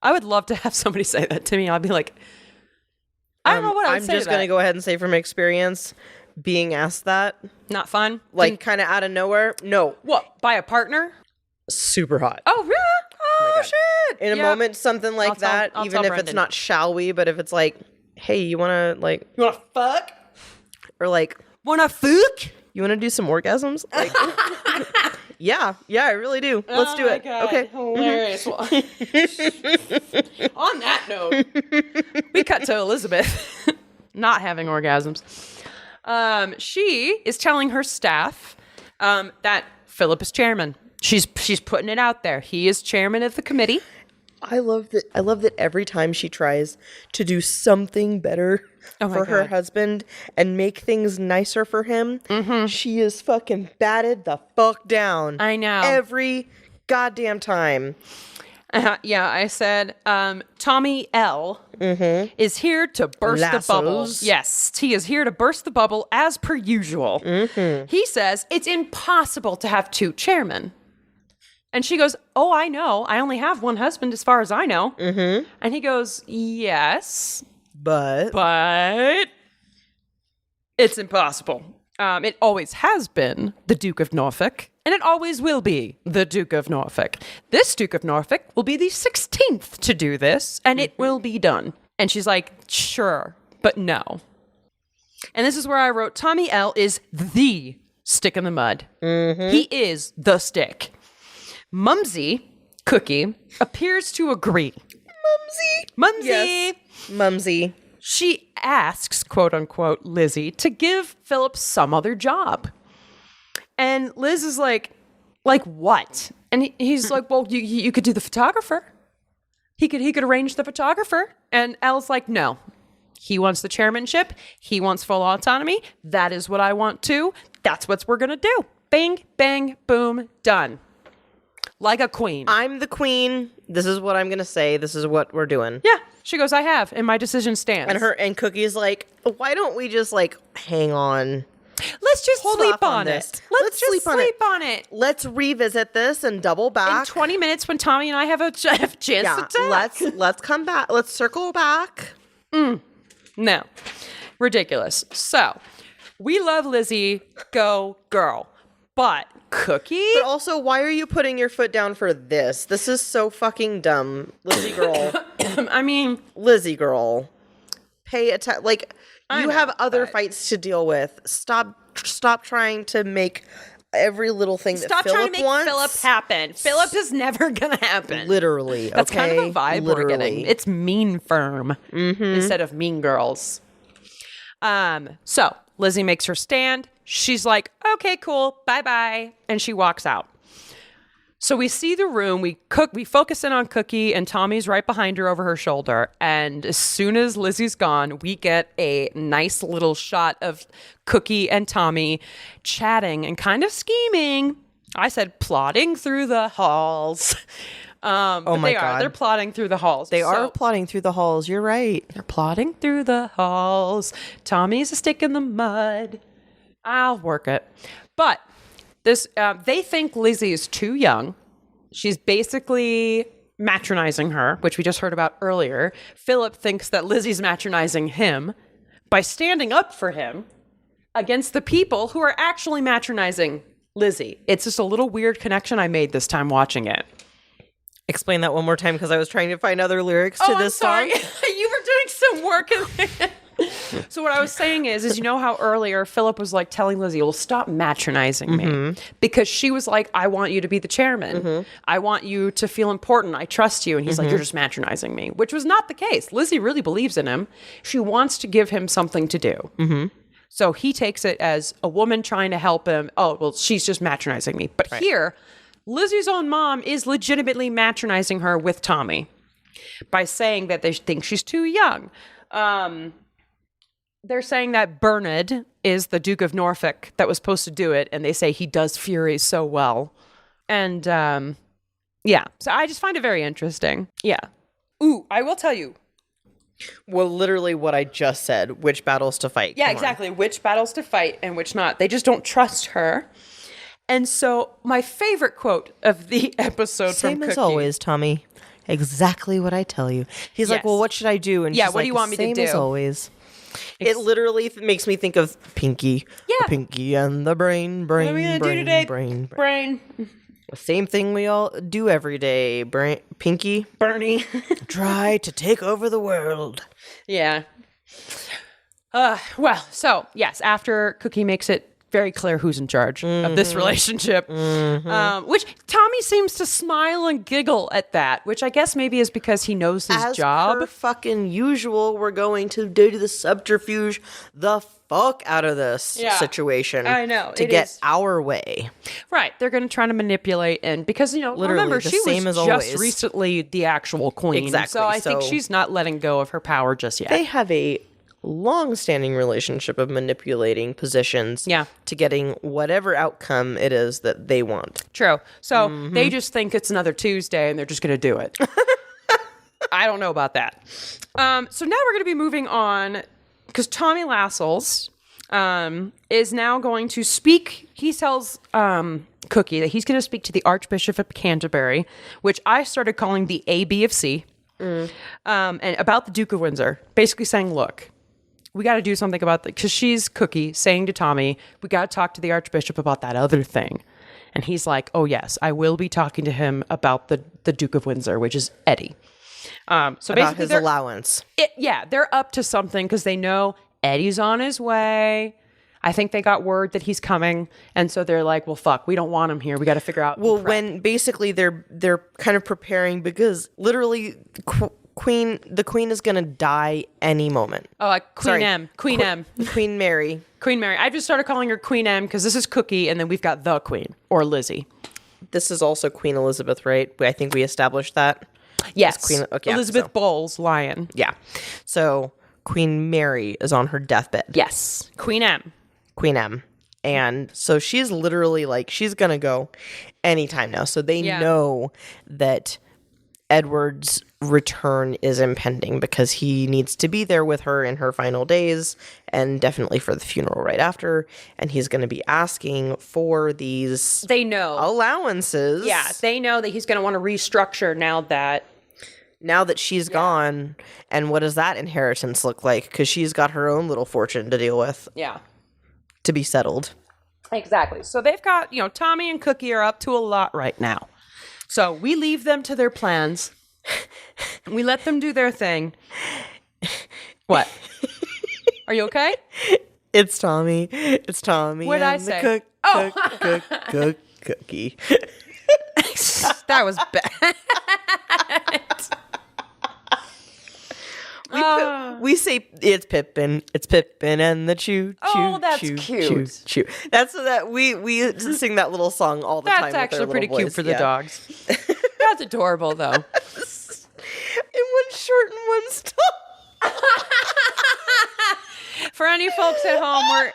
I would love to have somebody say that to me. I'd be like, I don't know what I'd say. I'm just going to go ahead and say from experience, being asked that. Not fun? Like kind of out of nowhere. No. What? By a partner? Super hot. Oh, really? Oh, shit. In a moment, something like that, even if it's not shall we, but if it's like, hey, you want to like... You want to fuck? Or like... Wanna fuck? You want to do some orgasms? Like, yeah, I really do. Let's do it. God. Okay. Hilarious. On that note, we cut to Elizabeth not having orgasms. She is telling her staff that Philip is chairman. She's putting it out there. He is chairman of the committee. I love that every time she tries to do something better for her husband and make things nicer for him, she is fucking batted the fuck down. I know. Every goddamn time. Yeah, I said Tommy L is here to burst the bubble. Yes, he is here to burst the bubble as per usual. He says it's impossible to have two chairmen. And she goes, oh, I know. I only have one husband as far as I know. And he goes, yes. But it's impossible. It always has been the Duke of Norfolk, and it always will be the Duke of Norfolk. This Duke of Norfolk will be the 16th to do this, and it will be done. And she's like, sure, but no. And this is where I wrote, Tommy L is the stick in the mud. He is the stick. Mumsy, Cookie, appears to agree. Mumsy! Yes. Mumsy. She asks, quote unquote, Lizzie to give Philip some other job. And Liz is like what? And he's like, well, you could do the photographer. He could arrange the photographer. And Elle's like, no. He wants the chairmanship. He wants full autonomy. That is what I want too. That's what we're going to do. Bing, bang, boom, done. Like a queen. I'm the queen. This is what I'm going to say. This is what we're doing. Yeah. She goes, I have, and my decision stands. And Cookie's like, why don't we just like hang on? Let's just sleep on this. it. Let's just sleep on it. Let's revisit this and double back. In 20 minutes when Tommy and I have a chance to talk. Let's come back. Let's circle back. No. Ridiculous. So, we love Lizzie. Go, girl. But Cookie? But also, why are you putting your foot down for this? This is so fucking dumb. Lizzie girl. I mean... Lizzie girl. Pay attention. Like, you have other but... fights to deal with. Stop trying to make every little thing that Philip wants. Stop trying to make Philip happen. Philip is never going to happen. Literally. That's okay? kind of the vibe we're getting. It's mean firm instead of mean girls. So, Lizzie makes her stand. She's like, okay, cool, bye-bye. And she walks out. So we see the room, we focus in on Cookie, and Tommy's right behind her over her shoulder. And as soon as Lizzie's gone, we get a nice little shot of Cookie and Tommy chatting and kind of scheming. I said plodding through the halls. Oh my God. They're plodding through the halls. They are plodding through the halls. You're right. They're plodding through the halls. Tommy's a stick in the mud. I'll work it. But this, they think Lizzie is too young. She's basically matronizing her, which we just heard about earlier, Philip thinks that Lizzie's matronizing him by standing up for him against the people who are actually matronizing Lizzie. It's just a little weird connection I made this time watching it. Explain that one more time, because I was trying to find other lyrics to this song. You were doing some work in there. So what I was saying is you know how earlier Philip was like telling Lizzie, well, stop matronizing me. Because she was like, I want you to be the chairman. I want you to feel important. I trust you. And he's like, you're just matronizing me, which was not the case. Lizzie really believes in him. She wants to give him something to do. So he takes it as a woman trying to help him. Oh, well, she's just matronizing me. But here, Lizzie's own mom is legitimately matronizing her with Tommy by saying that they think she's too young. They're saying that Bernard is the Duke of Norfolk that was supposed to do it, and they say he does Fury so well. And, yeah, so I just find it very interesting. Yeah. Ooh, I will tell you. Well, literally what I just said, which battles to fight. Yeah, exactly. Which battles to fight and which not. They just don't trust her. And so my favorite quote of the episode Same from Cookie. as always, Tommy. Exactly what I tell you. He's like, well, what should I do? And yeah, she's what like, do you want me to do? Same as always. It literally makes me think of Pinky. Yeah. The Pinky and the brain. What are we going to do today? Brain. The same thing we all do every day. Pinky. Bernie. Try to take over the world. Yeah. Well, so, yes, after Cookie makes it very clear who's in charge of this relationship, which Tommy seems to smile and giggle at that, which I guess maybe is because he knows his job. As per fucking usual, we're going to do the subterfuge the fuck out of this situation. I know. To get our way. Right. They're going to try to manipulate, and because, literally, remember, she was just always. Recently the actual queen. Exactly. So I think she's not letting go of her power just yet. They have a long-standing relationship of manipulating positions to getting whatever outcome it is that they want. True. So they just think it's another Tuesday and they're just going to do it. I don't know about that. So now we're going to be moving on because Tommy Lascelles is now going to speak. He tells Cookie that he's going to speak to the Archbishop of Canterbury, which I started calling the ABFC, and about the Duke of Windsor, basically saying, look, we got to do something about that, because she's Cookie saying to Tommy, we got to talk to the Archbishop about that other thing. And he's like, oh, yes, I will be talking to him about the Duke of Windsor, which is Eddie. So about basically his allowance. They're up to something because they know Eddie's on his way. I think they got word that he's coming. And so they're like, well, fuck, we don't want him here. We got to figure out. Well, when basically they're kind of preparing, because literally the queen is going to die any moment. Oh, like Queen M. Queen Mary. Queen Mary. I just started calling her Queen M because this is Cookie, and then we've got the Queen, or Lizzie. This is also Queen Elizabeth, right? I think we established that. Yes. Elizabeth Bowles, Lion. Yeah. So Queen Mary is on her deathbed. Yes. Queen M. And so she's literally like, she's going to go anytime now. So they know that Edward's return is impending because he needs to be there with her in her final days and definitely for the funeral right after. And he's going to be asking for these allowances. Yeah, they know that he's going to want to restructure now that she's gone. And what does that inheritance look like? Because she's got her own little fortune to deal with. Yeah. To be settled. Exactly. So they've got, Tommy and Cookie are up to a lot right now. So we leave them to their plans. We let them do their thing. What? Are you okay? It's Tommy. What did I say? Cookie. That was bad. We say it's Pippin and the choo. Oh, that's cute. Choo. That's that we sing that little song all the time. That's actually pretty cute for the dogs. That's adorable, though. And one's short and one's tall. For any folks at home, where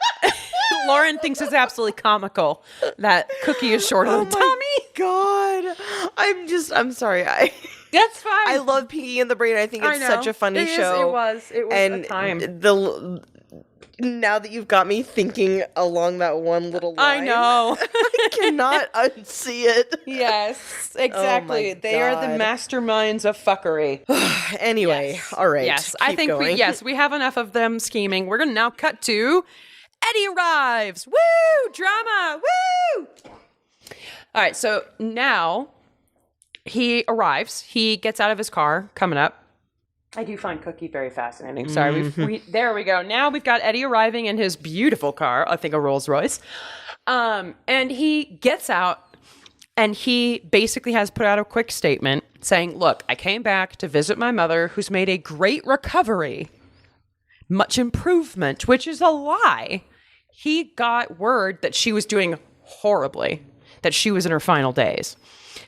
Lauren thinks it's absolutely comical that Cookie is shorter than Tommy. God, I'm sorry. That's fine. I love Pinky and the Brain. I think it's such a funny show. It was and a time. Now that you've got me thinking along that one little line. I know. I cannot unsee it. Yes, exactly. Oh my They are the God. masterminds of fuckery. Anyway, Yes. all right. Yes, I keep think going. we have enough of them scheming. We're gonna now cut to Eddie arrives. Woo! Drama. Woo! All right, so now he arrives. He gets out of his car coming up. I do find Cookie very fascinating. Sorry, there we go. Now we've got Eddie arriving in his beautiful car. I think a Rolls Royce. And he gets out and he basically has put out a quick statement saying, look, I came back to visit my mother who's made a great recovery, much improvement, which is a lie. He got word that she was doing horribly, that she was in her final days.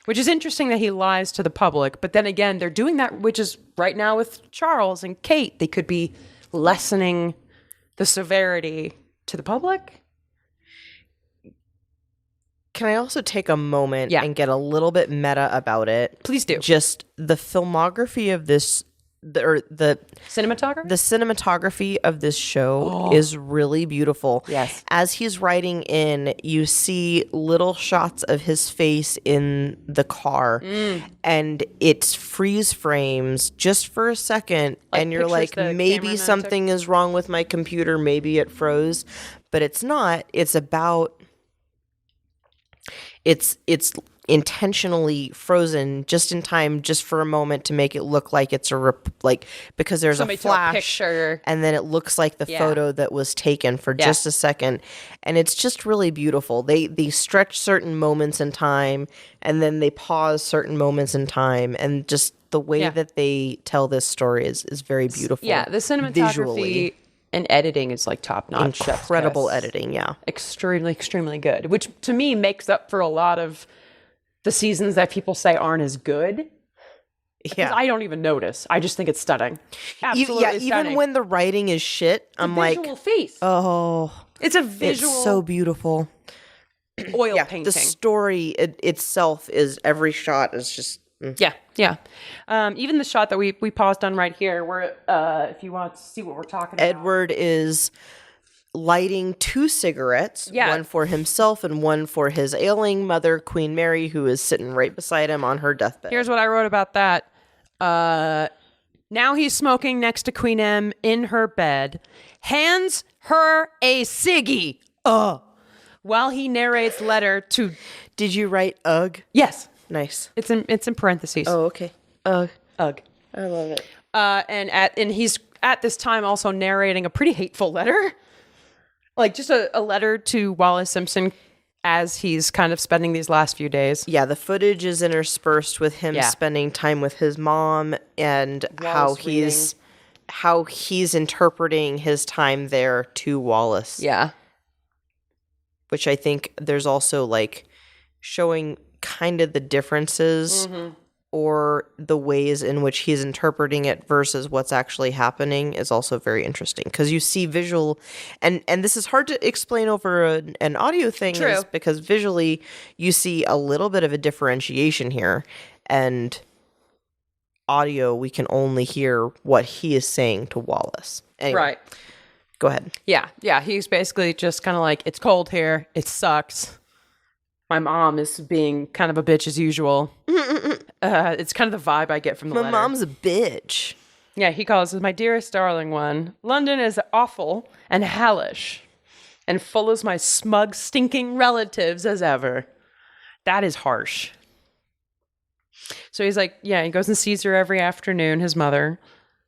Which is interesting that he lies to the public. But then again, they're doing that, which is right now with Charles and Kate. They could be lessening the severity to the public. Can I also take a moment and get a little bit meta about it? Please do. Just the filmography of this, the cinematography of this show is really beautiful. Yes. As he's riding in, you see little shots of his face in the car, and it's freeze frames just for a second, and you're like, maybe something is wrong with my computer, maybe it froze, but it's not. It's about it's intentionally frozen just in time, just for a moment, to make it look like it's because there's somebody a flash took a picture, and then it looks like the photo that was taken for just a second, and it's just really beautiful. They stretch certain moments in time and then they pause certain moments in time, and just the way that they tell this story is very beautiful. Yeah, the cinematography visually. And editing is like top notch. Incredible editing, extremely good, which to me makes up for a lot of the seasons that people say aren't as good. Because I don't even notice. I just think it's stunning. Absolutely stunning. Even when the writing is shit, I'm like, visual feast. Oh, it's a visual. It's so beautiful. Oil painting. The story itself is, every shot is just. Yeah. Even the shot that we paused on right here, where if you want to see what we're talking about, Edward is lighting 2 cigarettes, one for himself and one for his ailing mother, Queen Mary, who is sitting right beside him on her deathbed. Here's what I wrote about that. Now he's smoking next to Queen M in her bed, hands her a ciggy, while he narrates letter to... Did you write ugh? Yes. Nice. It's in parentheses. Oh, okay. Ugh. Ugh. I love it. And he's at this time also narrating a pretty hateful letter. Like just a letter to Wallace Simpson as he's kind of spending these last few days. Yeah, the footage is interspersed with him spending time with his mom, and Wallace how he's interpreting his time there to Wallace. Yeah. Which I think there's also like showing kind of the differences or the ways in which he's interpreting it versus what's actually happening is also very interesting, because you see visual, and this is hard to explain over an audio thing. True. Is because visually you see a little bit of a differentiation here, and audio we can only hear what he is saying to Wallace. Anyway, Right. Go ahead. Yeah. He's basically just kind of like, it's cold here. It sucks. My mom is being kind of a bitch as usual. It's kind of the vibe I get from the letter. My mom's a bitch. Yeah, he calls it, my dearest darling one. London is awful and hellish and full as my smug, stinking relatives as ever. That is harsh. So he's like, he goes and sees her every afternoon, his mother,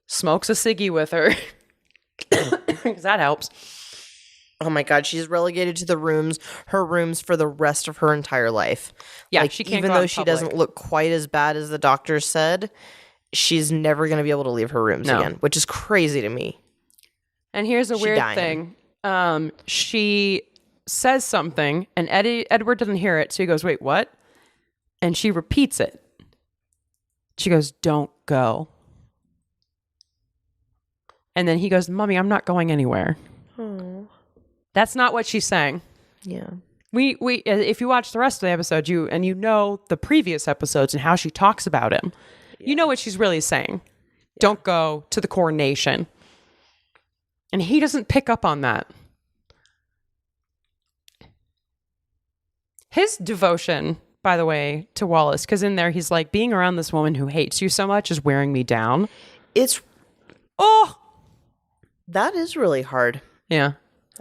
smokes a ciggy with her, because that helps. Oh my God, she's relegated to her rooms for the rest of her entire life. Yeah, like, she can't even go out though in she public. doesn't look quite as bad as the doctor said, she's never going to be able to leave her rooms again, which is crazy to me. And here's a weird dying. thing. She says something, and Edward doesn't hear it, so he goes, wait, what? And she repeats it. She goes, don't go. And then he goes, Mommy, I'm not going anywhere. Oh. That's not what she's saying. Yeah. We if you watch the rest of the episode, you know the previous episodes and how she talks about him, you know what she's really saying. Yeah. Don't go to the coronation. And he doesn't pick up on that. His devotion, by the way, to Wallace, because in there he's like, being around this woman who hates you so much is wearing me down. That is really hard. Yeah.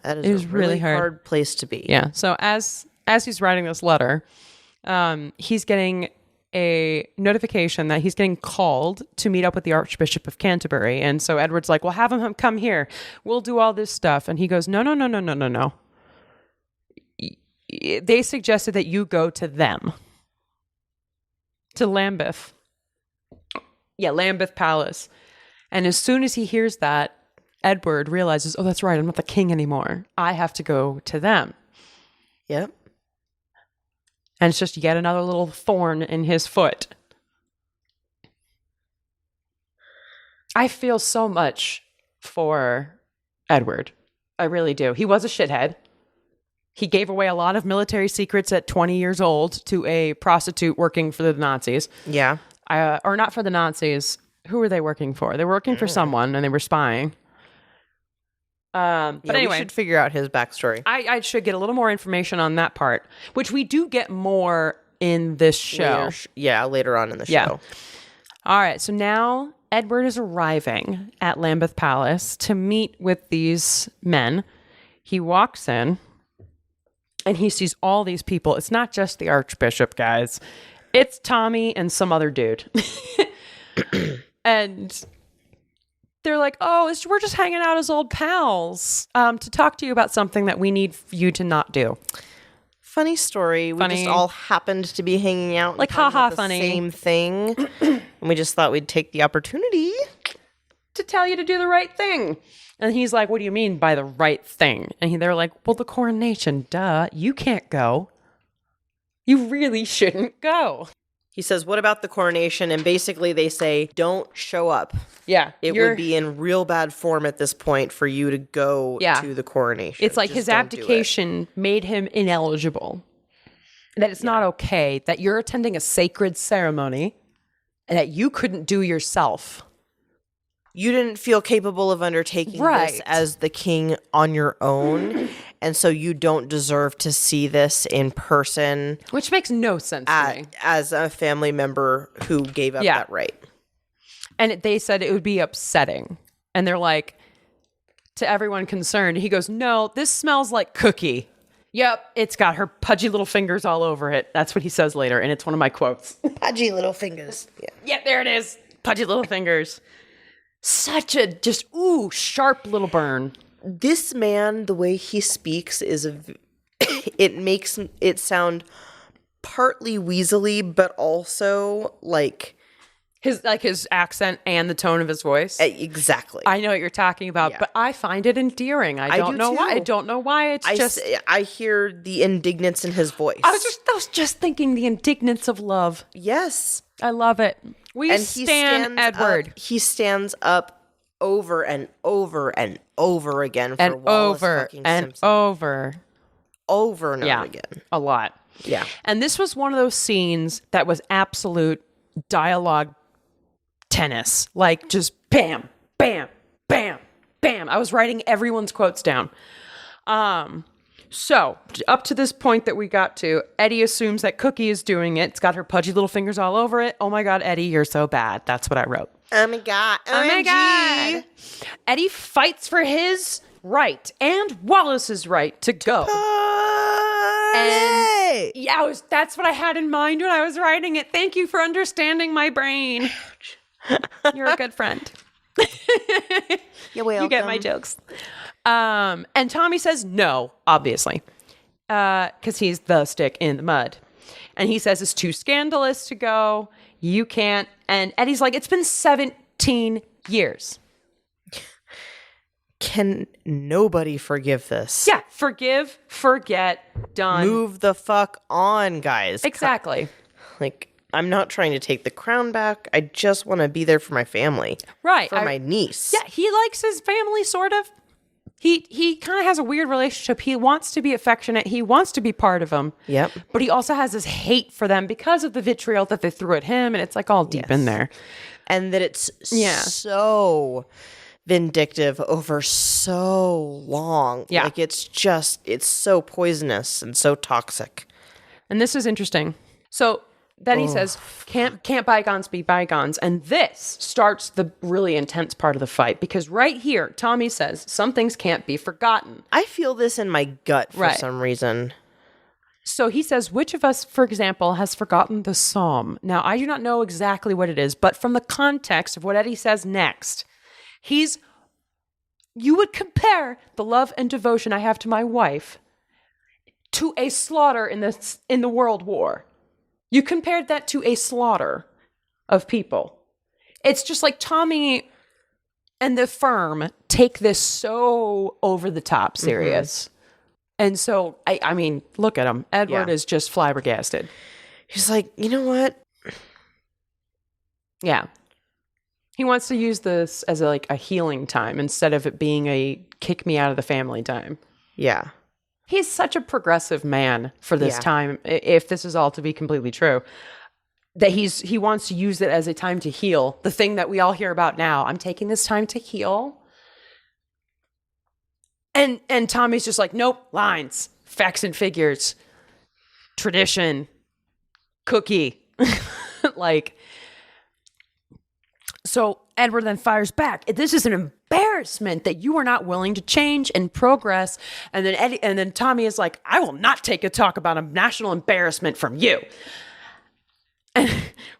That is a really hard place to be. Yeah. So as he's writing this letter, he's getting a notification that he's getting called to meet up with the Archbishop of Canterbury. And so Edward's like, well, have him come here. We'll do all this stuff. And he goes, no. They suggested that you go to them. To Lambeth. Yeah, Lambeth Palace. And as soon as he hears that, Edward realizes, oh, that's right, I'm not the king anymore. I have to go to them. Yep. And it's just yet another little thorn in his foot. I feel so much for Edward. I really do. He was a shithead. He gave away a lot of military secrets at 20 years old to a prostitute working for the Nazis. Yeah. Or not for the Nazis. Who were they working for? They were working for someone and they were spying. But anyway, we should figure out his backstory. I should get a little more information on that part, which we do get more in this show. Later on in the show. All right, so now Edward is arriving at Lambeth Palace to meet with these men. He walks in and he sees all these people. It's not just the Archbishop, guys. It's Tommy and some other dude. And they're like, oh, we're just hanging out as old pals to talk to you about something that we need you to not do. Funny story. We just all happened to be hanging out. Like, haha, funny. Same thing. And we just thought we'd take the opportunity to tell you to do the right thing. And he's like, what do you mean by the right thing? And they're like, well, the coronation, duh. You can't go. You really shouldn't go. He says, what about the coronation? And basically they say, don't show up. Yeah. It would be in real bad form at this point for you to go to the coronation. It's like his abdication made him ineligible. That it's not okay that you're attending a sacred ceremony and that you couldn't do yourself. You didn't feel capable of undertaking this as the king on your own. And so you don't deserve to see this in person. Which makes no sense to me. As a family member who gave up that right. And they said it would be upsetting. And they're like, to everyone concerned, he goes, no, this smells like cookie. Yep, it's got her pudgy little fingers all over it. That's what he says later. And it's one of my quotes. Pudgy little fingers. Yeah, there it is. Pudgy little fingers. Such a sharp little burn. This man, the way he speaks it makes it sound partly weaselly, but also like his accent and the tone of his voice. Exactly. I know what you're talking about, but I find it endearing. I don't know why. I don't know why. I hear the indignance in his voice. I was just thinking the indignance of love. Yes. I love it. We stand Edward. He stands up over and over and over again for Wallace fucking Simpson. Over and over again. A lot. Yeah. And this was one of those scenes that was absolute dialogue tennis. Like just bam, bam, bam, bam. I was writing everyone's quotes down. So up to this point that we got to, Eddie assumes that Cookie is doing it. It's got her pudgy little fingers all over it. Oh my God, Eddie, you're so bad. That's what I wrote. Oh my God. Oh my God. Eddie fights for his right and Wallace's right to go. And that's what I had in mind when I was writing it. Thank you for understanding my brain. You're a good friend. You're welcome. You get my jokes. And Tommy says no, obviously, because he's the stick in the mud. And he says it's too scandalous to go. You can't. And Eddie's like, it's been 17 years. Can nobody forgive this? Yeah. Forgive, forget, done. Move the fuck on, guys. Exactly. I'm not trying to take the crown back. I just want to be there for my family. Right. For my niece. Yeah, he likes his family, sort of. He kind of has a weird relationship. He wants to be affectionate. He wants to be part of them. Yep. But he also has this hate for them because of the vitriol that they threw at him. And it's like all deep in there. And that it's so vindictive over so long. Yeah. Like, it's so poisonous and so toxic. And this is interesting. So then he says, can't bygones be bygones. And this starts the really intense part of the fight, because right here, Tommy says some things can't be forgotten. I feel this in my gut for some reason. So he says, which of us, for example, has forgotten the psalm? Now, I do not know exactly what it is, but from the context of what Eddie says next, you would compare the love and devotion I have to my wife to a slaughter in the World War. You compared that to a slaughter of people. It's just like Tommy and the firm take this so over the top serious. And so, I mean, look at him. Edward is just flabbergasted. He's like, you know what? Yeah. He wants to use this as a healing time instead of it being a kick me out of the family time. Yeah. He's such a progressive man for this time, if this is all to be completely true, that he wants to use it as a time to heal. The thing that we all hear about now, I'm taking this time to heal. And Tommy's just like, nope, lines, facts and figures, tradition, cookie. So Edward then fires back. This is an embarrassment that you are not willing to change and progress. And then Tommy is like, I will not take a talk about a national embarrassment from you. And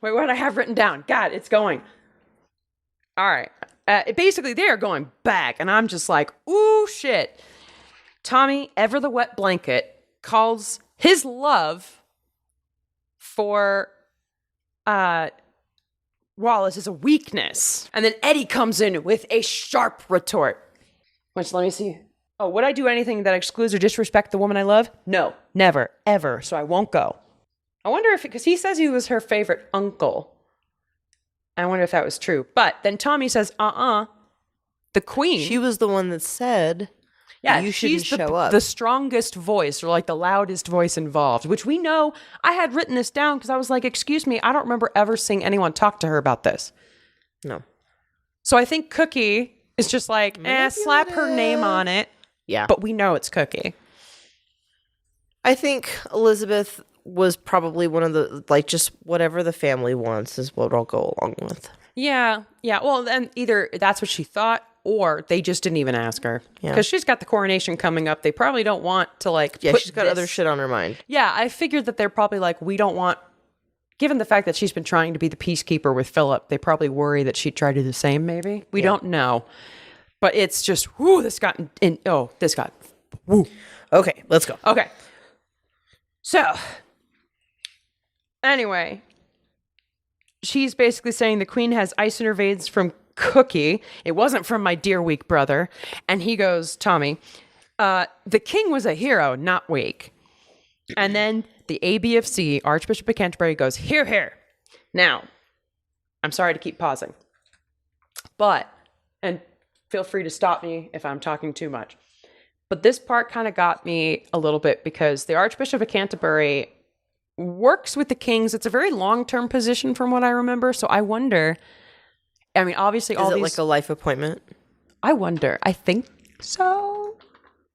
wait, what I have written down? God, it's going. All right. Basically, they are going back. And I'm just like, ooh, shit. Tommy, ever the wet blanket, calls his love for Wallace is a weakness. And then Eddie comes in with a sharp retort. Which, let me see. Oh, would I do anything that excludes or disrespect the woman I love? No, never, ever. So I won't go. I wonder if, because he says he was her favorite uncle. I wonder if that was true. But then Tommy says, the queen. She was the one that said, you shouldn't show up. The strongest voice, or the loudest voice involved, which we know. I had written this down because I was like, excuse me, I don't remember ever seeing anyone talk to her about this. No. So I think Cookie is just like, slap her name on it. Yeah. But we know it's Cookie. I think Elizabeth was probably one of the, just whatever the family wants is what I'll go along with. Yeah. Yeah. Well, then either that's what she thought, or they just didn't even ask her. Because she's got the coronation coming up. They probably don't want to she's got other shit on her mind. Yeah, I figured that they're probably we don't want, given the fact that she's been trying to be the peacekeeper with Philip, they probably worry that she'd try to do the same, maybe. We don't know. But it's just, this got. Okay, let's go. Okay. So, anyway, she's basically saying the queen has ice in her veins from Cookie. It wasn't from my dear weak brother. And he goes, Tommy, the king was a hero, not weak. And then the ABFC, Archbishop of Canterbury, goes, hear, hear. Now, I'm sorry to keep pausing. But, and feel free to stop me if I'm talking too much. But this part kind of got me a little bit, because the Archbishop of Canterbury works with the kings. It's a very long-term position from what I remember. So I wonder, I mean, obviously Is it like a life appointment? I wonder. I think so.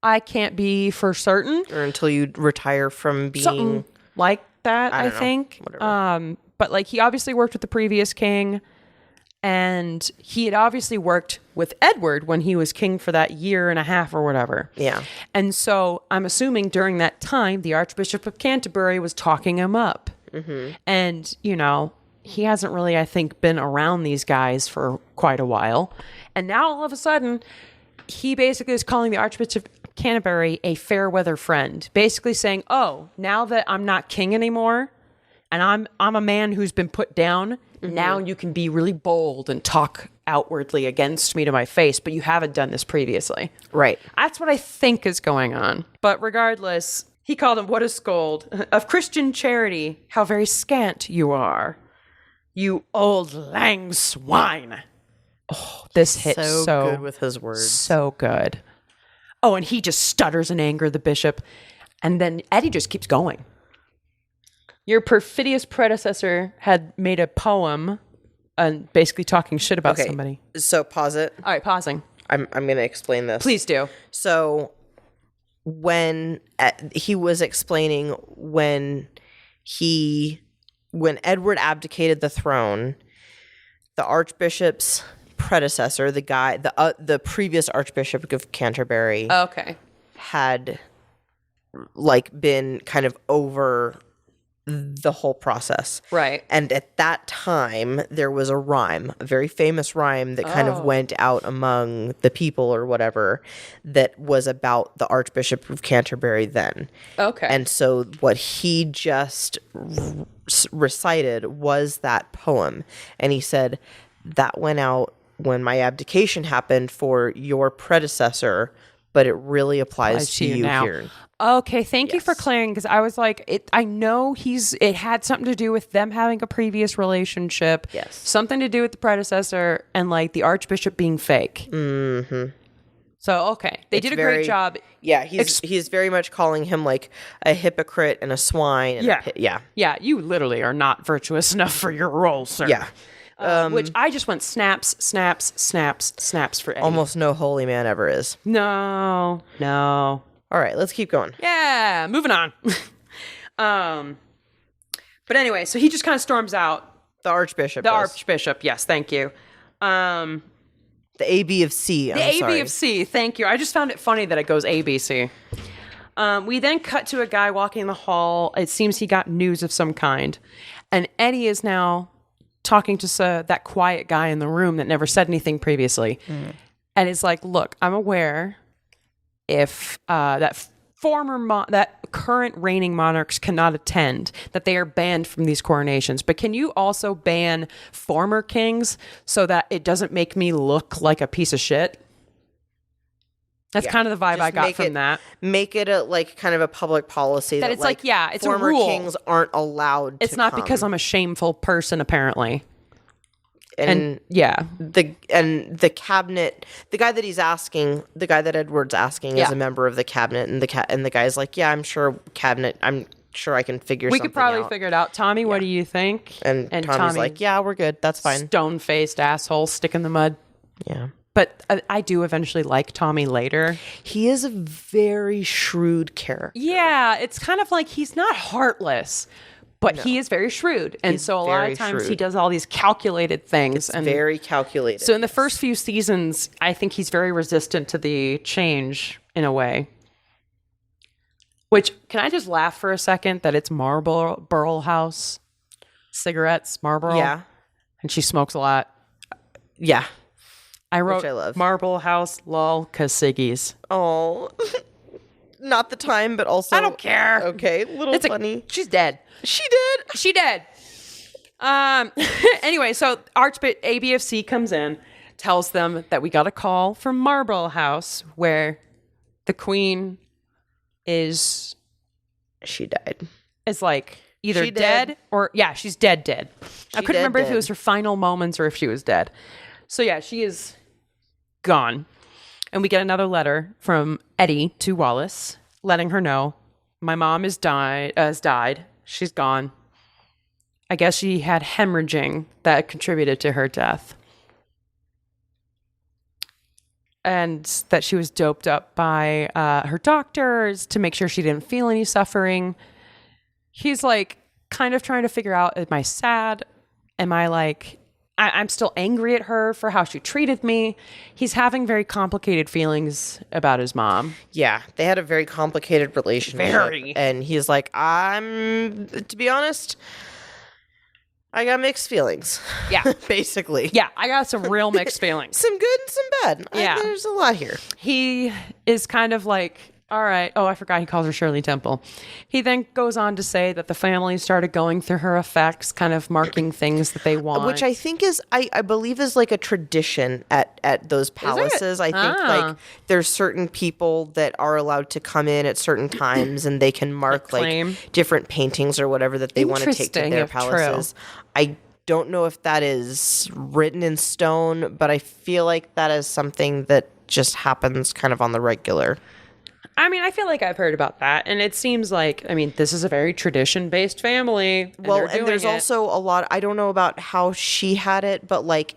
I can't be for certain. Or until you retire from being... Something like that, I think. Whatever. But he obviously worked with the previous king. And he had obviously worked with Edward when he was king for that year and a half or whatever. Yeah. And so I'm assuming during that time, the Archbishop of Canterbury was talking him up. Mm-hmm. And, he hasn't really, I think, been around these guys for quite a while. And now all of a sudden, he basically is calling the Archbishop of Canterbury a fair weather friend. Basically saying, now that I'm not king anymore, and I'm a man who's been put down, now you can be really bold and talk outwardly against me to my face, but you haven't done this previously. Right. That's what I think is going on. But regardless, he called him, what a scold. Of Christian charity, how very scant you are. You old lang swine. Oh, this hit so good with his words. So good. Oh, and he just stutters in anger, the bishop. And then Eddie just keeps going. Your perfidious predecessor had made a poem and basically talking shit about Okay. somebody. So pause it. All right, pausing. I'm going to explain this. Please do. So when he was explaining when Edward abdicated the throne, the archbishop's predecessor, the previous Archbishop of Canterbury, Okay. had like been kind of over the whole process. Right. And at that time, there was a very famous rhyme that kind of went out among the people or whatever that was about the Archbishop of Canterbury then. Okay. And so what he just recited was that poem. And he said, that went out when my abdication happened for your predecessor, but it really applies to you now. here. Okay, thank you for clearing, because I was like, I know it had something to do with them having a previous relationship. Yes. Something to do with the predecessor and like the archbishop being fake. Mm-hmm. So, okay. They did a great job. Yeah, he's very much calling him like a hypocrite and a swine. And Yeah. Yeah, you literally are not virtuous enough for your role, sir. Yeah. Which I just went snaps for Eddie. Almost no holy man ever is. No. All right, let's keep going. Yeah, moving on. But anyway, so he just kind of storms out. The Archbishop. Archbishop, yes, thank you. The AB of C. The AB of C, thank you. I just found it funny that it goes ABC. We then cut to a guy walking in the hall. It seems he got news of some kind. And Eddie is now talking to that quiet guy in the room that never said anything previously. And it's like, look, I'm aware if that current reigning monarchs cannot attend, that they are banned from these coronations. But can you also ban former kings so that it doesn't make me look like a piece of shit? That's kind of the vibe I got from that. Make it a like kind of a public policy that it's like it's former a rule. Kings aren't allowed. It's not because I'm a shameful person, apparently. And the cabinet, the guy that he's asking, the guy that Edward's asking is a member of the cabinet, and the guy's like, yeah, I'm sure cabinet. I'm sure I can figure. We could probably figure it out. Tommy, what do you think? And Tommy's like, yeah, we're good. That's fine. Stone-faced asshole, stick in the mud. Yeah. But I do eventually like Tommy later. He is a very shrewd character. Yeah, it's kind of like he's not heartless, but he is very shrewd. And so a lot of times he does all these calculated things. It's very calculated. So in the first few seasons, I think he's very resistant to the change in a way. Which, can I just laugh for a second that it's Marlborough House cigarettes, Marlboro? Yeah. And she smokes a lot. Yeah. I wrote Which I love. Marble House, lol, cause ciggies. Oh, not the time, but also I don't care. Okay, funny. She's dead. She did. Anyway, so Archbishop ABFC comes in, tells them that we got a call from Marble House where the Queen is. She died. Is like either dead or she's dead. I couldn't remember if it was her final moments or if she was dead. So yeah, she is gone. And we get another letter from Eddie to Wallace letting her know my mom has died. She's gone. I guess she had hemorrhaging that contributed to her death. And that she was doped up by her doctors to make sure she didn't feel any suffering. He's like kind of trying to figure out, am I sad? Am I like... I'm still angry at her for how she treated me. He's having very complicated feelings about his mom. Yeah, they had a very complicated relationship. Very. And he's like, to be honest, I got mixed feelings. Yeah. Basically. Yeah, I got some real mixed feelings. Some good and some bad. Yeah. There's a lot here. He is kind of like, all right. Oh, I forgot he calls her Shirley Temple. He then goes on to say that the family started going through her effects, kind of marking things that they want. Which I think is, I believe is like a tradition at those palaces. I think like there's certain people that are allowed to come in at certain times and they can mark like different paintings or whatever that they want to take to their palaces. True. I don't know if that is written in stone, but I feel like that is something that just happens kind of on the regular. I mean, I feel like I've heard about that, and it seems like, I mean, this is a very tradition-based family. And there's also a lot, I don't know about how she had it, but like,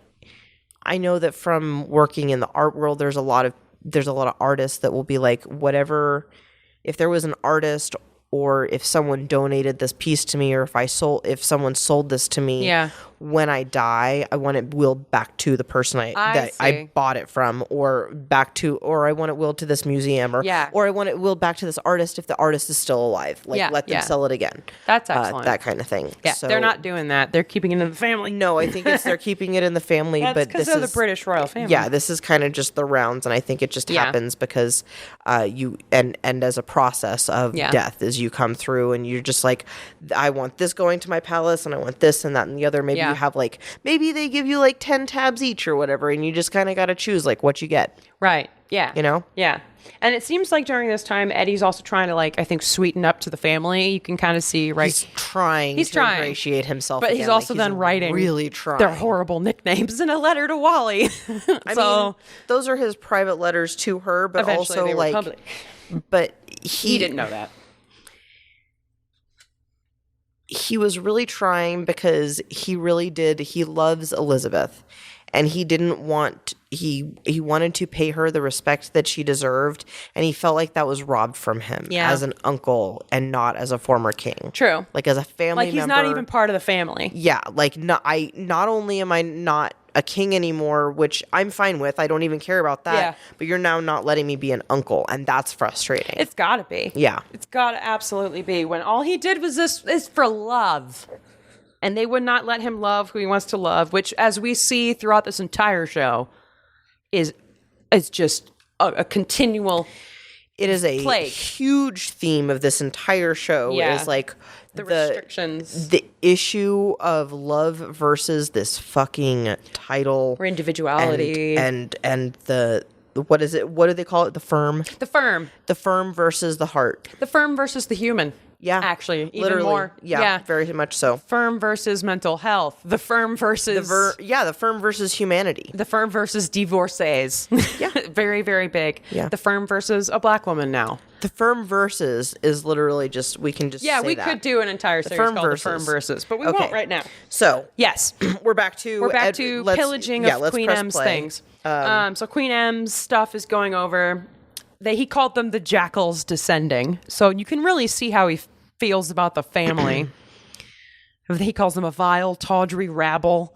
I know that from working in the art world, there's a lot of artists that will be like, whatever, if there was an artist or if someone donated this piece to me, or if someone sold this to me, when I die, I want it willed back to the person I bought it from, or I want it willed to this museum, or I want it willed back to this artist if the artist is still alive. Like, let them sell it again. That's excellent. That kind of thing. Yeah, so, they're not doing that. They're keeping it in the family. No, I think they're keeping it in the family. That's because they're the British royal family. Yeah, this is kind of just the rounds, and I think it just happens because you and as a process of death, as you come through, and you're just like, I want this going to my palace, and I want this and that and the other. Maybe you have like, maybe they give you like 10 tabs each or whatever, and you just kind of got to choose like what you get. Right. Yeah. You know? Yeah. And it seems like during this time, Eddie's also trying to, like, I think, sweeten up to the family. You can kind of see, right? He's trying to ingratiate himself. But he's also then writing really trying their horrible nicknames in a letter to Wally. I mean, those are his private letters to her, but also they were like, public. But he didn't know that. He was really trying because he loves Elizabeth, and he wanted to pay her the respect that she deserved, and he felt like that was robbed from him as an uncle and not as a former king. True. Like, as a family member. Like, he's not even part of the family. Yeah, like, not only am I not a king anymore, which I'm fine with, I don't even care about that, but you're now not letting me be an uncle, and that's frustrating. It's gotta be. Yeah. It's gotta absolutely be, when all he did was this is for love. And they would not let him love who he wants to love, which, as we see throughout this entire show, is just a continual It is a plague. Huge theme of this entire show. Is like the restrictions, the issue of love versus this fucking title or individuality, and the what is it? What do they call it? The firm versus the heart. The firm versus the human. Yeah, actually, even literally, more. Yeah, very much so. Firm versus mental health. The firm versus the firm versus humanity. The firm versus divorcees. Yeah, very, very big. Yeah, the firm versus a black woman now. The firm versus is literally just we can just say could do an entire series called The Firm Versus, but we won't right now. So yes, we're back to pillaging of Queen M's things. So Queen M's stuff is going over. He called them the jackals descending. So you can really see how he feels about the family. He calls them a vile, tawdry rabble,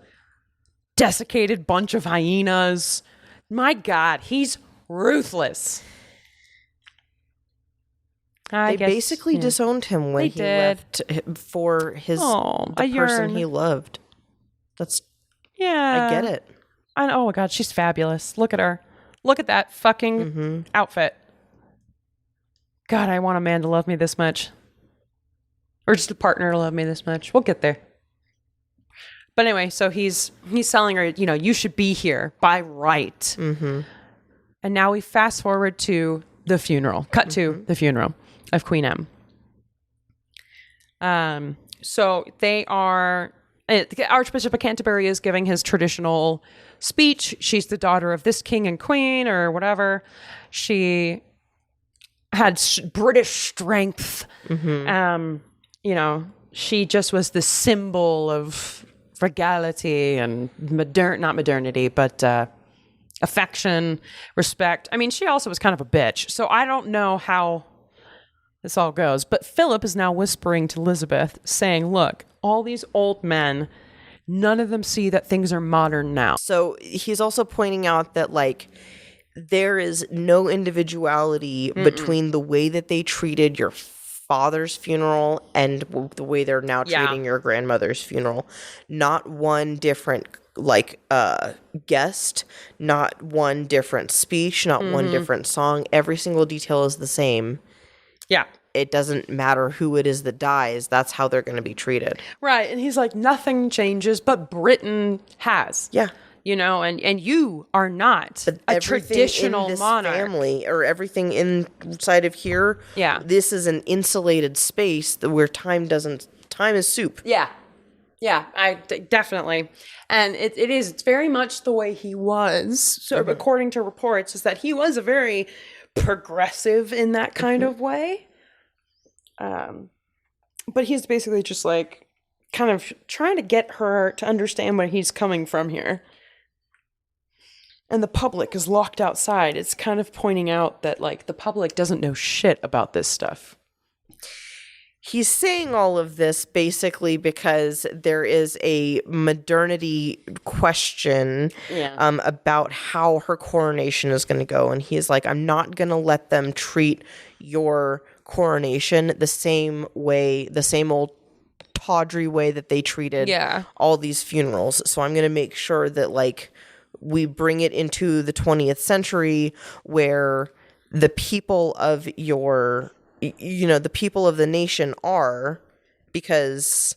desiccated bunch of hyenas. My God, he's ruthless. They basically disowned him when he left for the person he loved. I get it. Oh my God, she's fabulous. Look at her. Look at that fucking outfit. God, I want a man to love me this much. Or just a partner to love me this much. We'll get there. But anyway, so he's telling her, you should be here by right. Mm-hmm. And now we fast forward to the funeral. Cut to the funeral of Queen M. So they are... The Archbishop of Canterbury is giving his traditional speech. She's the daughter of this king and queen or whatever. She had British strength. She just was the symbol of frugality and not modernity, but affection, respect. I mean, she also was kind of a bitch. So I don't know how this all goes. But Philip is now whispering to Elizabeth, saying, look, all these old men, none of them see that things are modern now. So he's also pointing out that, like, there is no individuality between the way that they treated your father's funeral and the way they're now treating your grandmother's funeral. Not one different, guest, not one different speech, not one different song. Every single detail is the same. Yeah. It doesn't matter who it is that dies. That's how they're going to be treated. Right. And he's like, nothing changes, but Britain has. Yeah. And you are not a traditional monarch. Family or everything inside of here. Yeah. This is an insulated space where time is soup. Yeah. Yeah, definitely. And it's very much the way he was. So according to reports, is that he was a very progressive in that kind of way. But he's basically just like kind of trying to get her to understand where he's coming from here. And the public is locked outside. It's kind of pointing out that like the public doesn't know shit about this stuff. He's saying all of this basically because there is a modernity question about how her coronation is going to go. And he's like, I'm not going to let them treat your coronation the same way, the same old tawdry way that they treated all these funerals. So I'm going to make sure that like we bring it into the 20th century where the people of your, the people of the nation are, because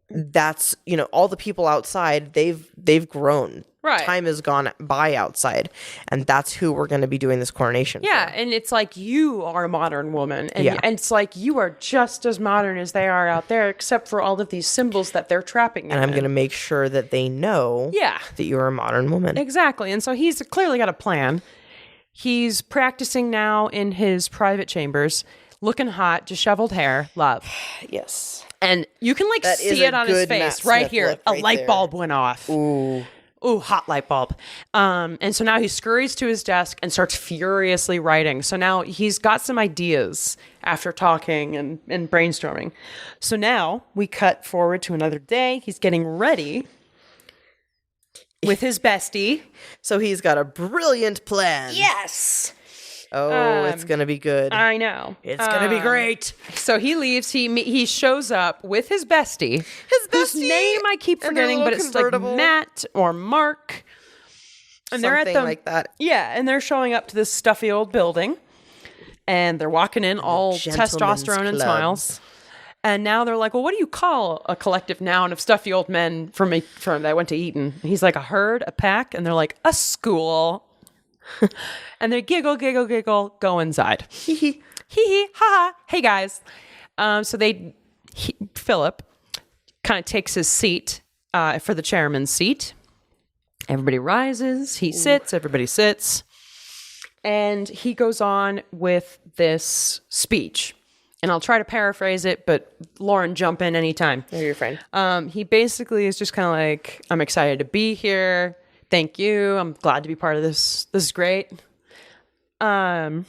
that's, all the people outside, they've grown. Right. Time has gone by outside, and that's who we're going to be doing this coronation for. And it's like you are a modern woman, and it's like you are just as modern as they are out there, except for all of these symbols that they're trapping them and I'm going to make sure that they know that you're a modern woman. Exactly. And so he's clearly got a plan. He's practicing now in his private chambers, looking hot, disheveled hair, love. Yes. And you can like see it on his face right here. A light bulb went off. Ooh, hot light bulb. And so now he scurries to his desk and starts furiously writing. So now he's got some ideas after talking and brainstorming. So now we cut forward to another day. He's getting ready with his bestie. So he's got a brilliant plan. Yes. Oh, it's going to be good. I know. It's going to be great. So he leaves. He shows up with his bestie. Whose name I keep forgetting, but it's like Matt or Mark. And they're at the, like that. Yeah, and they're showing up to this stuffy old building. And they're walking in all testosterone and smiles. And now they're like, well, what do you call a collective noun of stuffy old men from that went to Eton? And he's like, a herd, a pack. And they're like, a school. And they giggle, go inside. Hee hee, ha ha. Hey guys. So Philip kind of takes his seat for the chairman's seat. Everybody rises. He sits. Everybody sits. And he goes on with this speech. And I'll try to paraphrase it, but Lauren, jump in anytime. Oh, you're fine. He basically is just kind of like, I'm excited to be here. Thank you. I'm glad to be part of this. This is great. The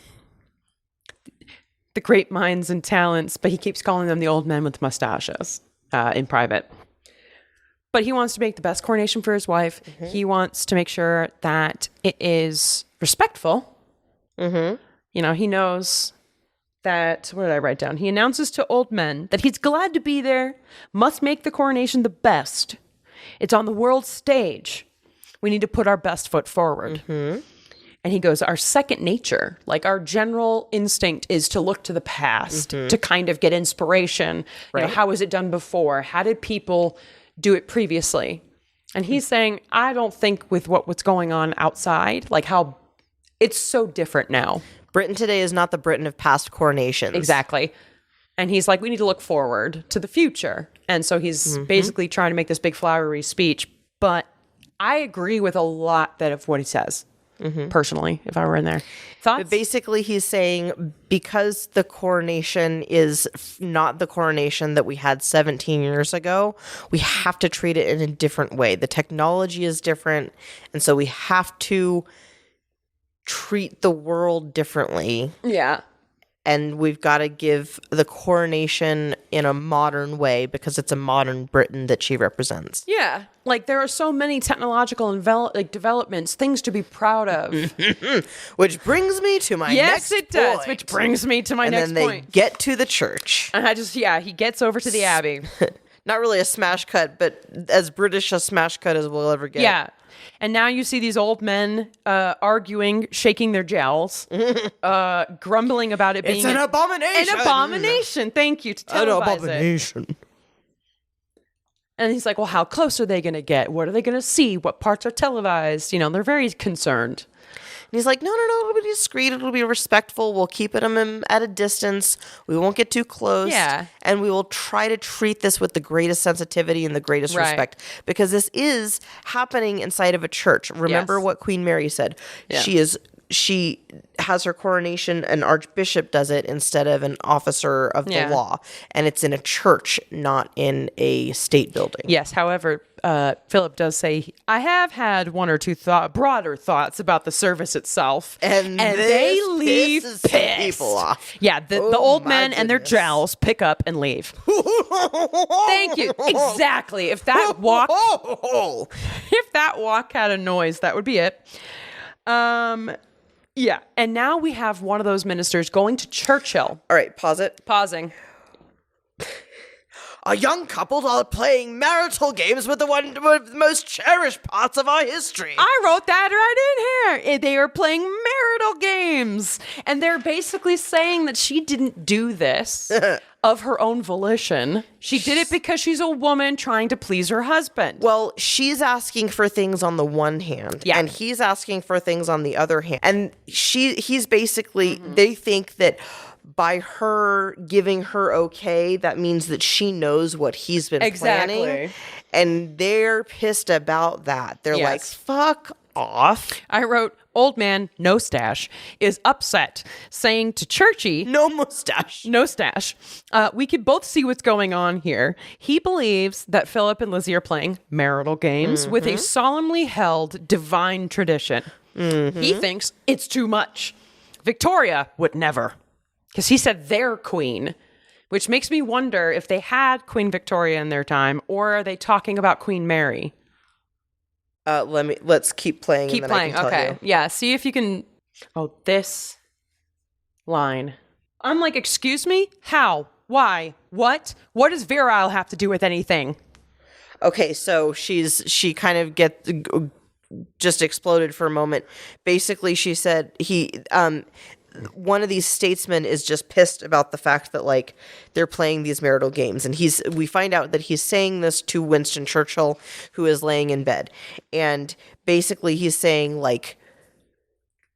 great minds and talents, but he keeps calling them the old men with mustaches in private. But he wants to make the best coronation for his wife. Mm-hmm. He wants to make sure that it is respectful. Mm-hmm. He knows that, what did I write down? He announces to old men that he's glad to be there, must make the coronation the best. It's on the world stage. We need to put our best foot forward. Mm-hmm. And he goes, our second nature, like our general instinct is to look to the past, to kind of get inspiration. Right. How was it done before? How did people do it previously? And he's saying, I don't think with what's going on outside, like how it's so different now. Britain today is not the Britain of past coronations. Exactly. And he's like, we need to look forward to the future. And so he's basically trying to make this big flowery speech. But I agree with a lot of what he says, personally, if I were in there. Thoughts? But basically, he's saying because the coronation is not the coronation that we had 17 years ago, we have to treat it in a different way. The technology is different. And so we have to treat the world differently. Yeah. And we've got to give the coronation in a modern way because it's a modern Britain that she represents. Yeah. Like there are so many technological and developments, things to be proud of. Which brings me to my next point. Yes, it does. Which brings me to my next point. And then they get to the church. And he gets over to the Abbey. Not really a smash cut, but as British a smash cut as we'll ever get. Yeah. And now you see these old men arguing, shaking their jowls, grumbling about it being it's an abomination. An abomination. Thank you to televise an abomination. It. And he's like, well, how close are they going to get? What are they going to see? What parts are televised? They're very concerned. And he's like, no, it'll be discreet. It'll be respectful. We'll keep it at a distance. We won't get too close. Yeah. And we will try to treat this with the greatest sensitivity and the greatest respect. Because this is happening inside of a church. Remember what Queen Mary said. Yeah. She has her coronation, an archbishop does it instead of an officer of the law. And it's in a church, not in a state building. Yes. However, Philip does say, I have had one or two broader thoughts about the service itself. And they leave pisses pissed. people off. Yeah. The old men and their jowls pick up and leave. Thank you. Exactly. If that walk had a noise, that would be it. Yeah. And now we have one of those ministers going to Churchill. All right, pause it. Pausing. A young couple are playing marital games with one of the most cherished parts of our history. I wrote that right in here. They are playing marital games. And they're basically saying that she didn't do this of her own volition. She did it because she's a woman trying to please her husband. Well, she's asking for things on the one hand, and he's asking for things on the other hand. And he's basically, they think that by her giving her okay, that means that she knows what he's been planning. And they're pissed about that. They're like, fuck off. I wrote, old man, no stash, is upset, saying to Churchy, no mustache. No stash. We can both see what's going on here. He believes that Philip and Lizzie are playing marital games with a solemnly held divine tradition. He thinks it's too much. Victoria would never. Because he said they're queen, which makes me wonder if they had Queen Victoria in their time, or are they talking about Queen Mary? Let's keep playing. Keep and then playing. I can tell Okay. you. Yeah. See if you can. Oh, this line. I'm like, excuse me? How? Why? What? What does virile have to do with anything? Okay, so she kind of just exploded for a moment. Basically, she said one of these statesmen is just pissed about the fact that like they're playing these marital games, and we find out that he's saying this to Winston Churchill, who is laying in bed, and basically he's saying like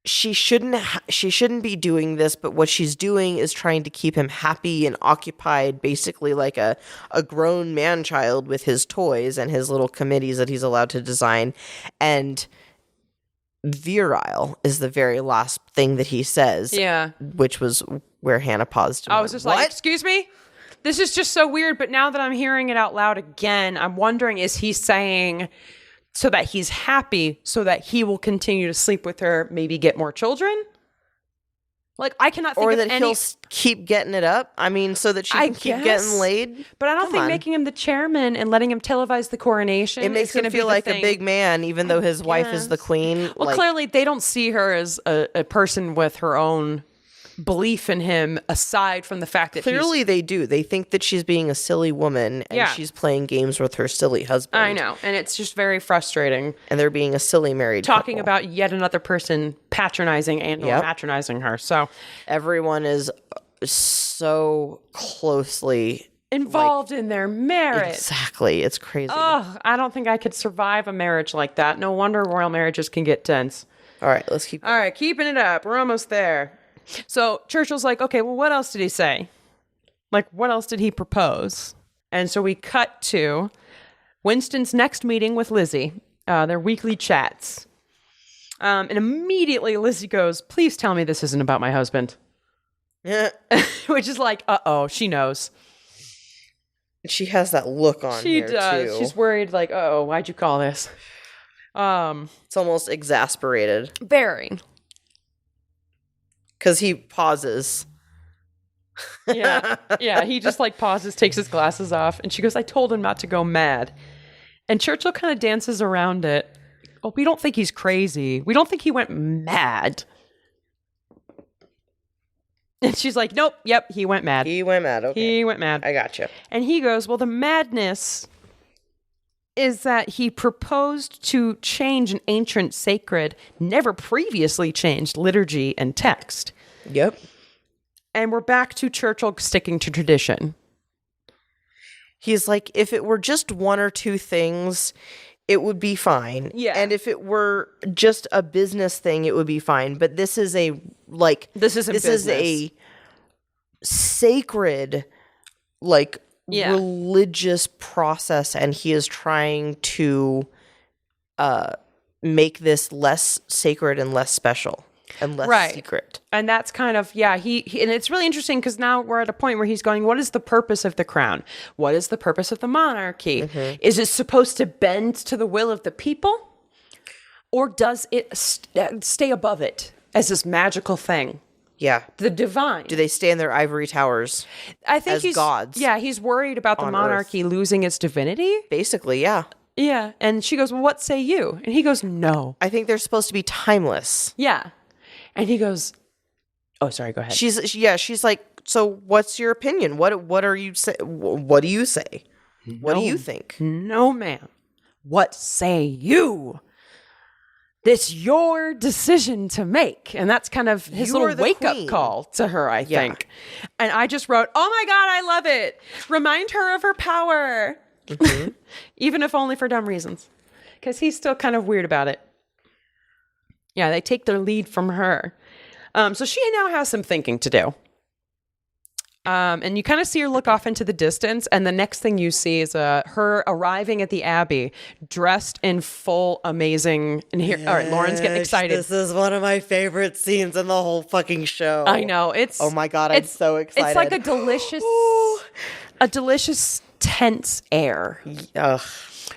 she shouldn't be doing this, but what she's doing is trying to keep him happy and occupied, basically like a grown man child with his toys and his little committees that he's allowed to design. And virile is the very last thing that he says. Yeah. Which was where Hannah paused. I was just like, excuse me? This is just so weird. But now that I'm hearing it out loud again, I'm wondering, is he saying so that he's happy so that he will continue to sleep with her, maybe get more children? Like, I cannot think of any... Or that he'll keep getting it up? I mean, so that she can keep getting laid? But I don't think making him the chairman and letting him televise the coronation it makes him feel like a big man, even though his wife is the queen. Well, clearly, they don't see her as a person with her own belief in him, aside from the fact that clearly they do. They think that she's being a silly woman, and she's playing games with her silly husband. I know, and it's just very frustrating. And they're being a silly married talking couple. About yet another person patronizing and or patronizing her. So everyone is so closely involved in their marriage. Exactly. It's crazy. Oh, I don't think I could survive a marriage like that. No wonder royal marriages can get tense. All right, let's keep. All right, keeping it up. We're almost there. So Churchill's like, okay, well, what else did he say? Like, what else did he propose? And so we cut to Winston's next meeting with Lizzie, their weekly chats. And immediately Lizzie goes, please tell me this isn't about my husband. Which is like, uh-oh, she knows. She has that look on she does. Too. She's worried, like, uh-oh, why'd you call this? It's almost exasperated. Very. Because he pauses. Yeah, he just like pauses, takes his glasses off, and she goes, I told him not to go mad. And Churchill kind of dances around it. Oh, we don't think he's crazy. We don't think he went mad. And she's like, nope, yep, he went mad. He went mad, okay. He went mad. I gotcha. And he goes, well, the madness is that he proposed to change an ancient sacred, never previously changed liturgy and text. Yep. And we're back to Churchill sticking to tradition. He's like, if it were just one or two things, it would be fine. Yeah. And if it were just a business thing, it would be fine. But this is a, like... This is a sacred, like... religious process, and he is trying to make this less sacred and less special. and less secret. And that's kind of, he and it's really interesting because now we're at a point where he's going, what is the purpose of the crown? What is the purpose of the monarchy? Is it supposed to bend to the will of the people? Or does it stay above it as this magical thing? Yeah. The divine. Do they stay in their ivory towers I think as gods? Yeah, he's worried about the monarchy losing its divinity. Basically, yeah. Yeah. And she goes, well, what say you? And he goes, no. I think they're supposed to be timeless. Yeah. And he goes, oh, sorry, go ahead. She's like, so what's your opinion? What are you say? What do you say? What do you think? No, ma'am. What say you? It's your decision to make. And that's kind of his little wake-up call to her, I think. And I just wrote, oh my God, I love it. Remind her of her power. Even if only for dumb reasons. Because he's still kind of weird about it. Yeah, they take their lead from her. So she now has some thinking to do. And you kind of see her look off into the distance, and the next thing you see is her arriving at the Abbey, dressed in full amazing. And here, all right, Lauren's getting excited. This is one of my favorite scenes in the whole fucking show. I know it's. Oh my God, I'm so excited. It's like a delicious tense air. Ugh.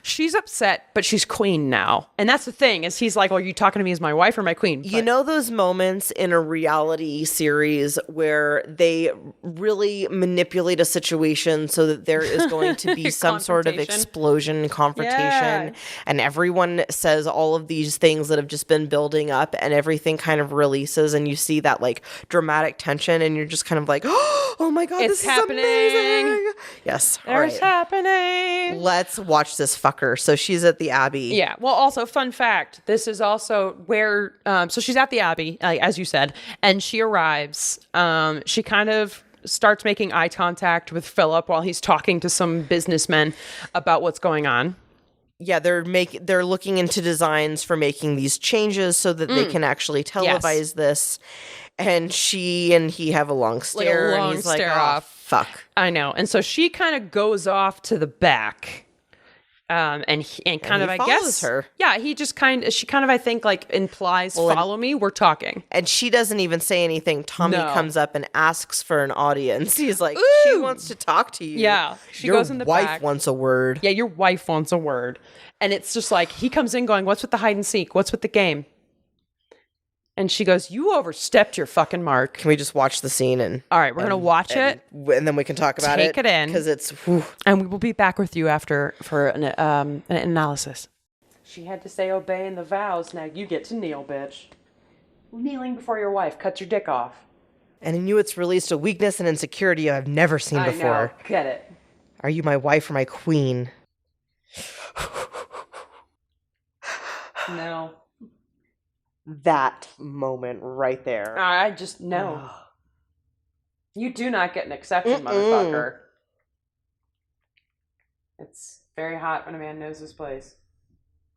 She's upset, but she's queen now. And that's the thing, is he's like, well, are you talking to me as my wife or my queen? You know those moments in a reality series where they really manipulate a situation so that there is going to be some sort of explosion, confrontation, and everyone says all of these things that have just been building up and everything kind of releases and you see that like dramatic tension and you're just kind of like, oh my God, this is amazing. Yes. It's happening. Let's watch this fucker. So she's at the Abbey. Yeah. Well, also, fun fact, this is also where, so she's at the Abbey, as you said, and she arrives. She kind of starts making eye contact with Philip while he's talking to some businessmen about what's going on. Yeah, they're looking into designs for making these changes so that they can actually televise this. And she and he have a long stare, and he's like, "Oh, fuck." I know. And so she kind of goes off to the back. And kind of, I guess, her. Yeah, she kind of, I think, like implies, follow me, we're talking. And she doesn't even say anything. Tommy comes up and asks for an audience. He's like, she wants to talk to you. Yeah, she goes in the back. Your wife wants a word. Yeah, your wife wants a word. And it's just like, he comes in going, what's with the hide and seek? What's with the game? And she goes, you overstepped your fucking mark. Can we just watch the scene? All right, we're going to watch it. And then we can talk about it. Take it in. Because it's... And we will be back with you after for an analysis. She had to say obeying the vows. Now you get to kneel, bitch. Kneeling before your wife cuts your dick off. And in you it's released a weakness and insecurity I've never seen before. I know. Get it. Are you my wife or my queen? No. That moment right there. I just know. You do not get an exception, motherfucker. It's very hot when a man knows his place.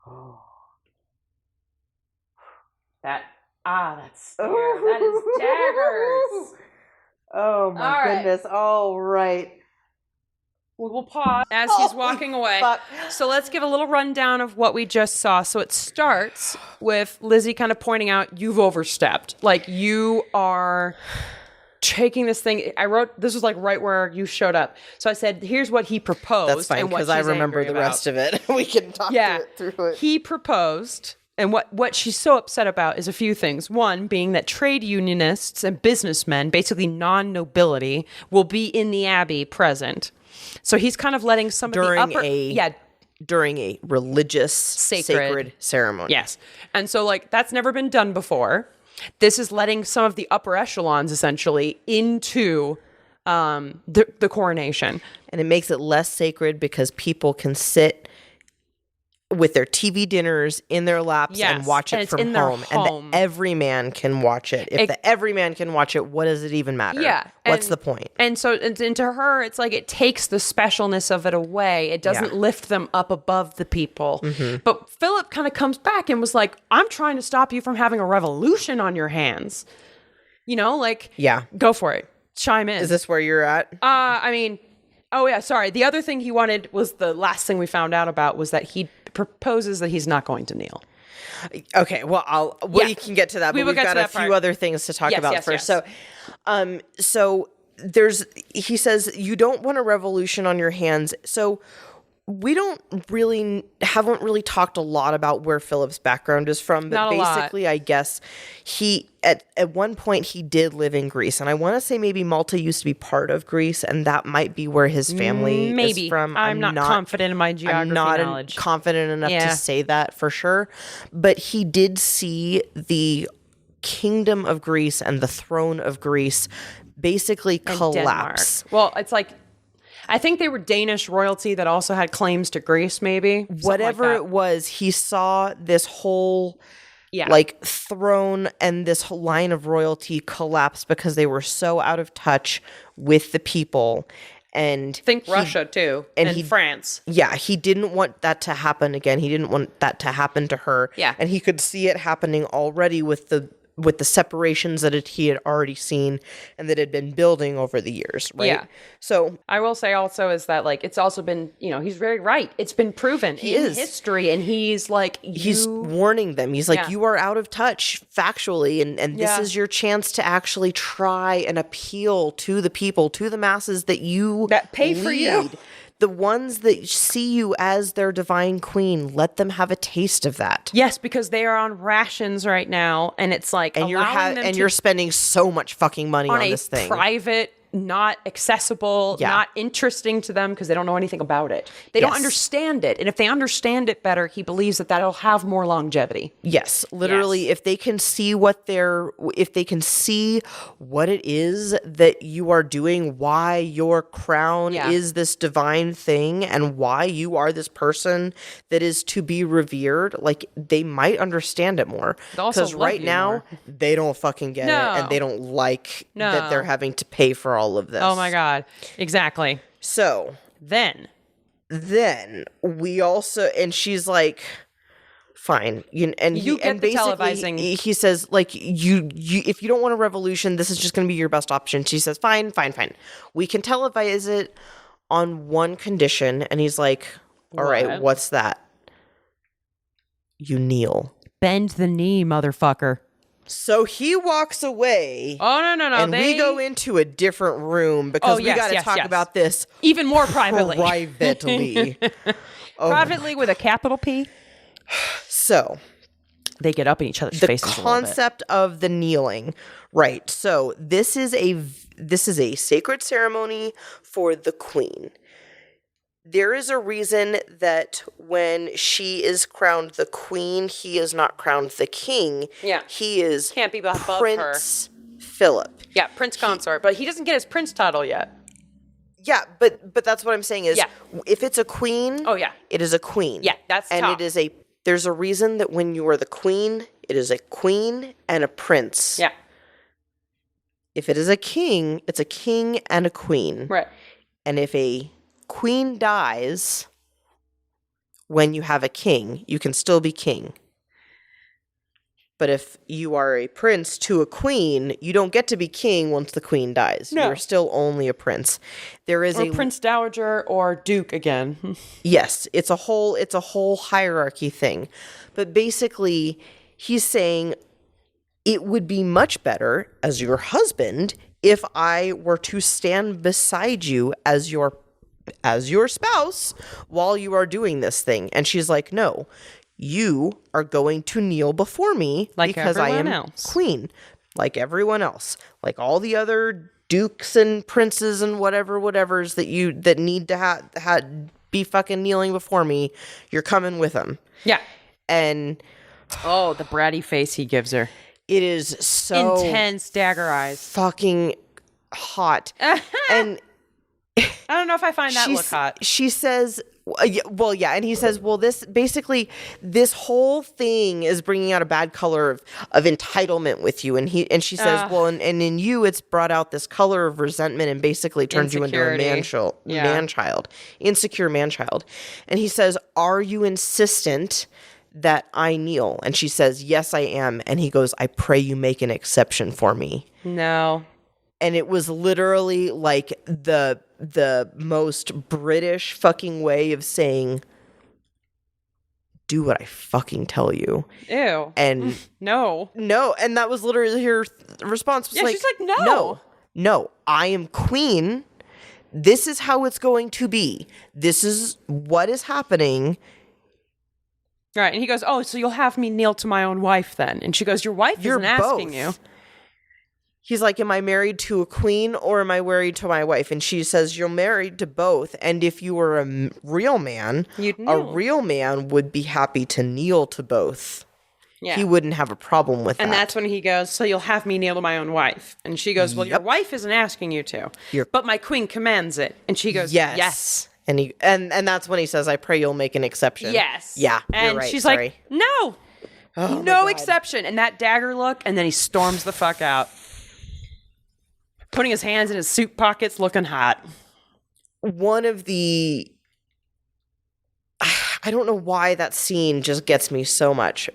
Oh. That's scary. That is daggers. Oh my goodness. All right. We will pause as he's walking away. Fuck. So let's give a little rundown of what we just saw. So it starts with Lizzie kind of pointing out, you've overstepped. Like, you are taking this thing. I wrote, this was like right where you showed up. So I said, here's what he proposed. That's fine, because I remember the rest of it. We can talk through it. He proposed. And what she's so upset about is a few things. One being that trade unionists and businessmen, basically non-nobility, will be in the Abbey present. So he's kind of letting some of the upper... During a religious, sacred ceremony. Yes. And so, like, that's never been done before. This is letting some of the upper echelons, essentially, into the coronation. And it makes it less sacred because people can sit with their TV dinners in their laps and watch it from home. And the everyman can watch it. If the everyman can watch it, what does it even matter? Yeah. What's the point? And so and to her, it's like it takes the specialness of it away. It doesn't lift them up above the people. Mm-hmm. But Philip kind of comes back and was like, I'm trying to stop you from having a revolution on your hands. You know, like, go for it. Chime in. Is this where you're at? I mean, oh yeah, sorry. The other thing he wanted was the last thing we found out about was that he proposes that he's not going to kneel. Okay, well, we can get to that, but we've got a few other things to talk about first. So he says you don't want a revolution on your hands. So we haven't really talked a lot about where Philip's background is from, but basically, I guess he at one point he did live in Greece, and I want to say maybe Malta used to be part of Greece, and that might be where his family is from. I'm not confident in my geography knowledge. Confident enough to say that for sure, but he did see the kingdom of Greece and the throne of Greece basically collapse. Denmark. Well, it's like, I think they were Danish royalty that also had claims to Greece, maybe. Whatever it was, he saw this whole throne and this whole line of royalty collapse because they were so out of touch with the people. And Russia too, and France. Yeah, he didn't want that to happen again. He didn't want that to happen to her. Yeah. And he could see it happening already with the separations that he had already seen and that had been building over the years, right? Yeah. So I will say also is that it's also been, he's very right. It's been proven in history, and he's he's warning them. He's like, you are out of touch factually, and this is your chance to actually try and appeal to the people, to the masses that pay for you. The ones that see you as their divine queen, let them have a taste of that. Yes, because they are on rations right now, and it's you're spending so much fucking money on this thing. Private, not accessible, not interesting to them because they don't know anything about it. They don't understand it, and if they understand it better, he believes that that'll have more longevity. Yes, literally, if they can see what it is that you are doing, why your crown is this divine thing, and why you are this person that is to be revered, they might understand it more. Because right now, they don't fucking get it, and they don't like that they're having to pay for all of this. Oh my God. Exactly. So then we also, and she's like, fine. You get the televising. He says, you if you don't want a revolution, this is just going to be your best option. She says, fine. We can televise it on one condition. And he's like, all right, what's that? You kneel. Bend the knee, motherfucker. So he walks away. Oh, no. And we go into a different room because we got to talk about this even more privately. Privately with a capital P. So they get up in each other's faces. The concept of the kneeling, right? So this is a sacred ceremony for the queen. There is a reason that when she is crowned the queen, he is not crowned the king. Yeah. He is can't be above Prince Philip. Yeah, Prince Consort, but he doesn't get his prince title yet. Yeah, but that's what I'm saying is if it's a queen, it is a queen. Yeah, that's top. There's a reason that when you are the queen, it is a queen and a prince. Yeah. If it is a king, it's a king and a queen. Right. And if a queen dies when you have a king, you can still be king. But if you are a prince to a queen, you don't get to be king once the queen dies. No. You're still only a prince. There is a prince dowager or duke again. Yes, it's a whole hierarchy thing. But basically, he's saying it would be much better as your husband if I were to stand beside you as your spouse while you are doing this thing. And she's like, no, you are going to kneel before me because I am queen, like everyone else, like all the other dukes and princes and whatevers that need to be fucking kneeling before me. You're coming with them. Yeah. And the bratty face he gives her. It is so intense, dagger eyes, fucking hot. And I don't know if I find that look hot. She says, and he says, this whole thing is bringing out a bad color of entitlement with you. And she says, and in you, it's brought out this color of resentment and basically turned you into a man-child, insecure man-child. And he says, are you insistent that I kneel? And she says, yes, I am. And he goes, I pray you make an exception for me. No. And it was literally like the most British fucking way of saying, do what I fucking tell you. Ew. And no. And that was literally her response. Was she's like, no, I am queen. This is how it's going to be. This is what is happening. Right. And he goes, oh, so you'll have me kneel to my own wife then? And she goes, your wife isn't asking you. He's like, am I married to a queen or am I married to my wife? And she says, you're married to both. And if you were a real man, a real man would be happy to kneel to both. Yeah. He wouldn't have a problem with that. And that's when he goes, so you'll have me kneel to my own wife. And she goes, well, your wife isn't asking you to. But my queen commands it. And she goes, yes. And he and that's when he says, I pray you'll make an exception. Yes. Yeah. And right, she's sorry. like, no. No exception. And that dagger look. And then he storms the fuck out. Putting his hands in his suit pockets, looking hot. One of the... I don't know why that scene just gets me so much.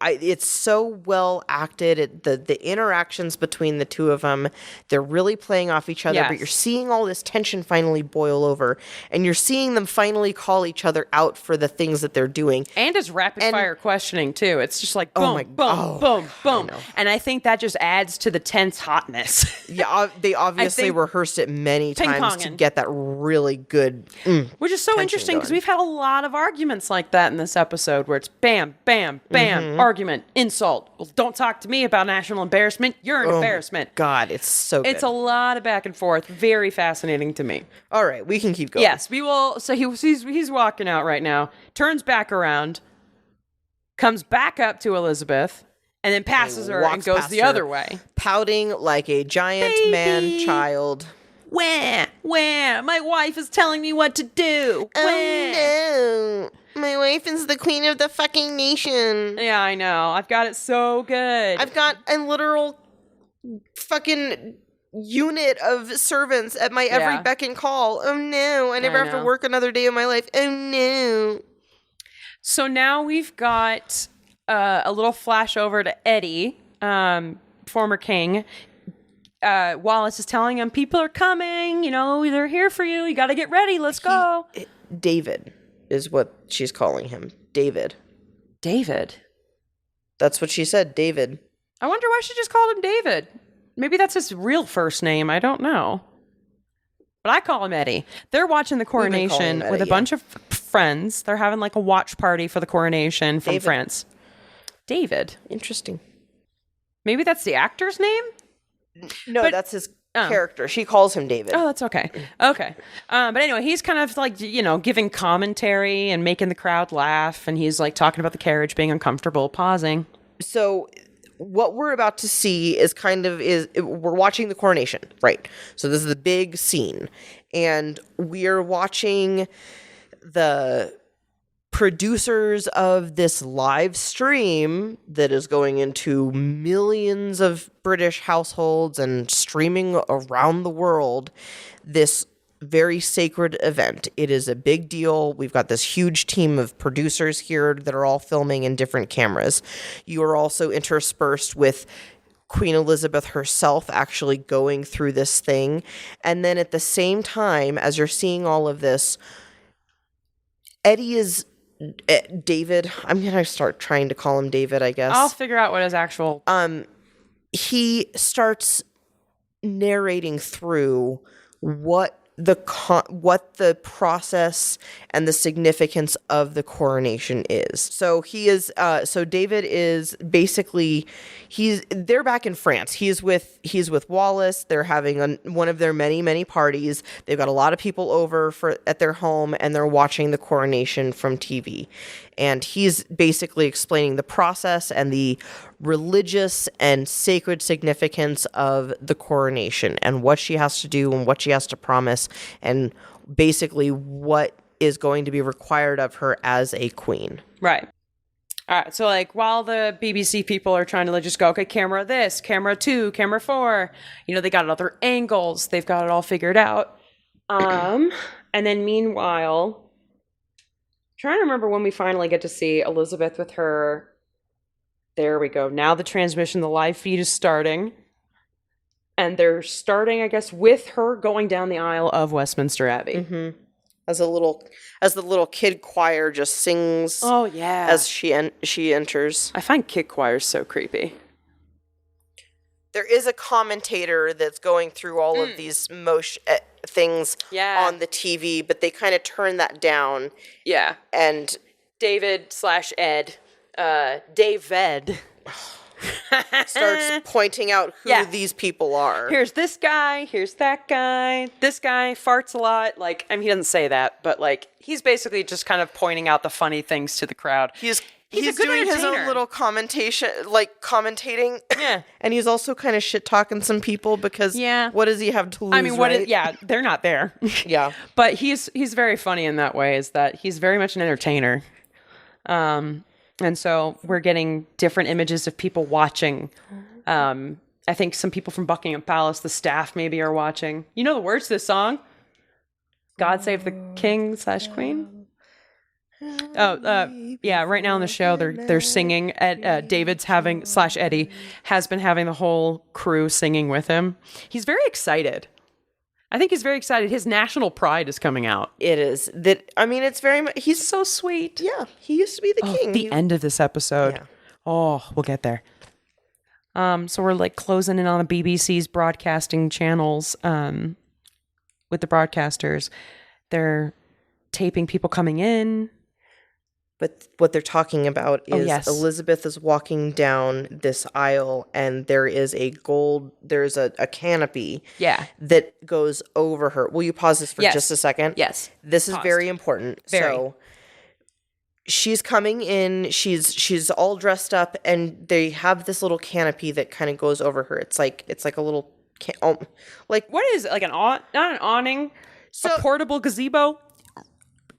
It's so well acted. The interactions between the two of them, they're really playing off each other, but you're seeing all this tension finally boil over, and you're seeing them finally call each other out for the things that they're doing. And his rapid fire questioning, too. It's just like, boom, boom, boom. And I think that just adds to the tense hotness. Yeah, they obviously rehearsed it many times to get that really good which is so interesting, because we've had a lot of arguments like that in this episode, where it's bam, bam, bam, argument, insult. Well, don't talk to me about national embarrassment. You're an embarrassment. God, it's so good. It's a lot of back and forth. Very fascinating to me. All right, we can keep going. Yes, we will. So he's walking out right now, turns back around, comes back up to Elizabeth, and then passes her and goes the other way. Pouting like a giant man-child. Where? My wife is telling me what to do. Oh, no. My wife is the queen of the fucking nation. Yeah, I know. I've got it so good. I've got a literal fucking unit of servants at my every beck and call. Oh, no. I never have to work another day of my life. Oh, no. So now we've got a little flash over to Eddie, former king. Wallace is telling him, people are coming, they're here for you. You got to get ready. Let's go. David is what she's calling him. David. That's what she said, David. I wonder why she just called him David. Maybe that's his real first name. I don't know. But I call him Eddie. They're watching the coronation with a bunch of friends. They're having like a watch party for the coronation from France. David. Interesting. Maybe that's the actor's name? No, that's his character. She calls him David. Oh, that's okay. Okay. But anyway, he's kind of like, giving commentary and making the crowd laugh. And he's like talking about the carriage being uncomfortable, pausing. So what we're about to see is we're watching the coronation, right? So this is the big scene. And we're watching the producers of this live stream that is going into millions of British households and streaming around the world, this very sacred event. It is a big deal. We've got this huge team of producers here that are all filming in different cameras. You are also interspersed with Queen Elizabeth herself actually going through this thing. And then at the same time, as you're seeing all of this, David, I'm going to start trying to call him David, I guess. I'll figure out what his actual... He starts narrating through what the process and the significance of the coronation is. So David is basically, they're back in France. He's with Wallace. They're having one of their many, many parties. They've got a lot of people over at their home, and they're watching the coronation from TV. And he's basically explaining the process and the religious and sacred significance of the coronation and what she has to do and what she has to promise and basically what is going to be required of her as a queen. Right. All right. So like while the BBC people are trying to just go, okay, camera this, camera 2, camera 4, they got other angles. They've got it all figured out. And then meanwhile... trying to remember when we finally get to see Elizabeth with her. There we go. Now the transmission, the live feed is starting. And they're starting, I guess, with her going down the aisle of Westminster Abbey. Mm-hmm. as the little kid choir just sings. Oh, yeah. As she enters. I find kid choirs so creepy. There is a commentator that's going through all of these things on the TV, but they kind of turn that down. Yeah. And David/Ed, David, starts pointing out who these people are. Here's this guy, here's that guy. This guy farts a lot. Like, I mean, he doesn't say that, but like, he's basically just kind of pointing out the funny things to the crowd. He's a good doing his entertainer. own little commentating. Yeah. And he's also kind of shit talking some people because what does he have to lose? I mean, they're not there. Yeah. But he's very funny in that way, is that he's very much an entertainer. And so we're getting different images of people watching. I think some people from Buckingham Palace, the staff maybe, are watching. You know the words to this song? God Save the King/Queen? Yeah, right now on the show they're singing. David's having /Eddie has been having the whole crew singing with him. He's very excited. I think he's very excited. His national pride is coming out. It is. It's very much... He's so sweet. Yeah, he used to be the king. The end of this episode. Yeah. Oh, we'll get there. So we're like closing in on the BBC's broadcasting channels with the broadcasters. They're taping people coming in. But what they're talking about is Elizabeth is walking down this aisle and there's a canopy that goes over her. Will you pause this for just a second? Yes. This is very important. Very. So she's coming in, she's all dressed up, and they have this little canopy that kind of goes over her. It's like a little what is it? Like not an awning? A portable gazebo?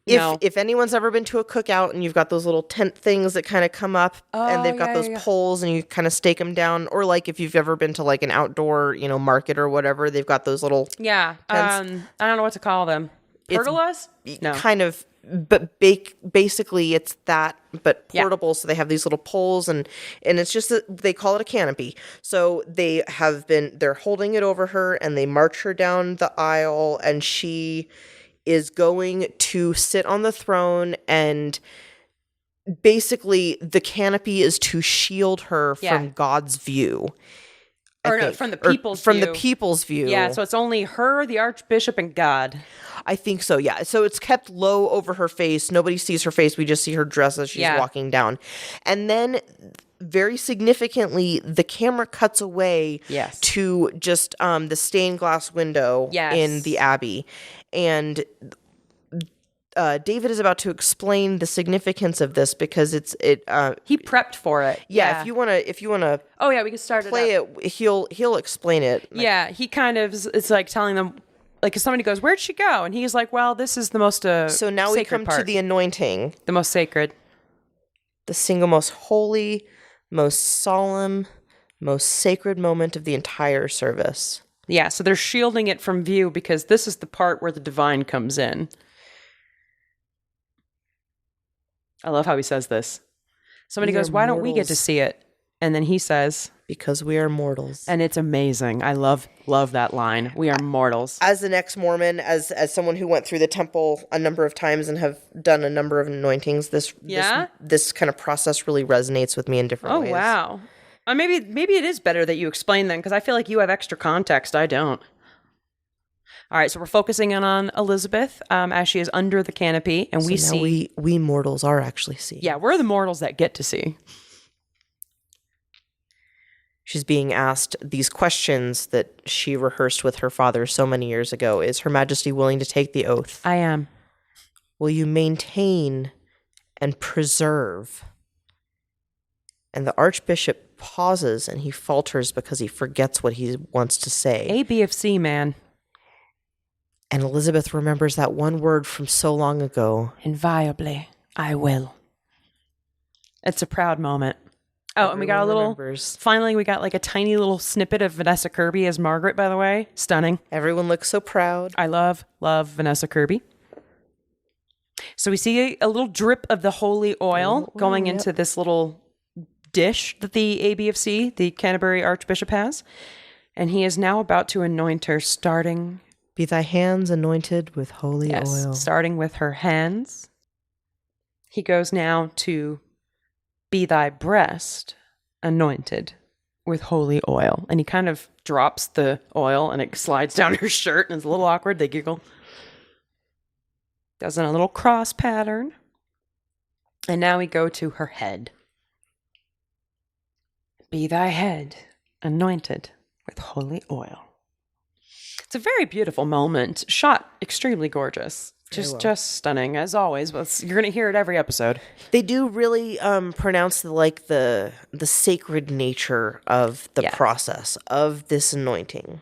If anyone's ever been to a cookout and you've got those little tent things that kind of come up and they've got those poles and you kind of stake them down, or like if you've ever been to like an outdoor, market or whatever, they've got those little tents. I don't know what to call them. Pergolas? No. Kind of, but basically it's that, but portable. So they have these little poles and it's just they call it a canopy. So they're holding it over her and they march her down the aisle, and she is going to sit on the throne, and basically the canopy is to shield her from God's view. From the people's view. Yeah, so it's only her, the Archbishop, and God. I think so, yeah. So it's kept low over her face. Nobody sees her face. We just see her dress as she's walking down. And then very significantly, the camera cuts away to just the stained glass window in the Abbey. And David is about to explain the significance of this because he prepped for it. Yeah, if you wanna we can start play it. He'll explain it. He kind of is like telling them, like, if somebody goes, "Where'd she go?" and he's like, "Well, this is the most so now we come to the anointing, the most sacred, the single most holy, most solemn, most sacred moment of the entire service." Yeah, so they're shielding it from view because this is the part where the divine comes in. I love how he says this. Somebody goes, "Why don't we get to see it?" And then he says, "Because we are mortals." And it's amazing. I love that line. We are mortals. As an ex-Mormon, as someone who went through the temple a number of times and have done a number of anointings, this kind of process really resonates with me in different ways. Oh, wow. Maybe it is better that you explain then, because I feel like you have extra context. I don't. All right, so we're focusing in on Elizabeth as she is under the canopy, and we see we mortals are actually seeing. Yeah, we're the mortals that get to see. She's being asked these questions that she rehearsed with her father so many years ago. Is Her Majesty willing to take the oath? I am. Will you maintain and preserve? And the Archbishop pauses and he falters because he forgets what he wants to say. A, B, F, C, man. And Elizabeth remembers that one word from so long ago. Inviolably, I will. It's a proud moment. Oh, and we got finally we got like a tiny little snippet of Vanessa Kirby as Margaret, by the way. Stunning. Everyone looks so proud. I love Vanessa Kirby. So we see a little drip of the holy oil going into this little dish that the ABFC, the Canterbury Archbishop, has. And he is now about to anoint her, starting Be thy hands anointed with holy oil. Starting with her hands. He goes now to be thy breast anointed with holy oil. And he kind of drops the oil and it slides down her shirt and it's a little awkward. They giggle. Does a little cross pattern. And now we go to her head. Be thy head anointed with holy oil. It's a very beautiful moment, shot extremely gorgeous. Just stunning, as always. You're going to hear it every episode. They do really pronounce the sacred nature of the process of this anointing.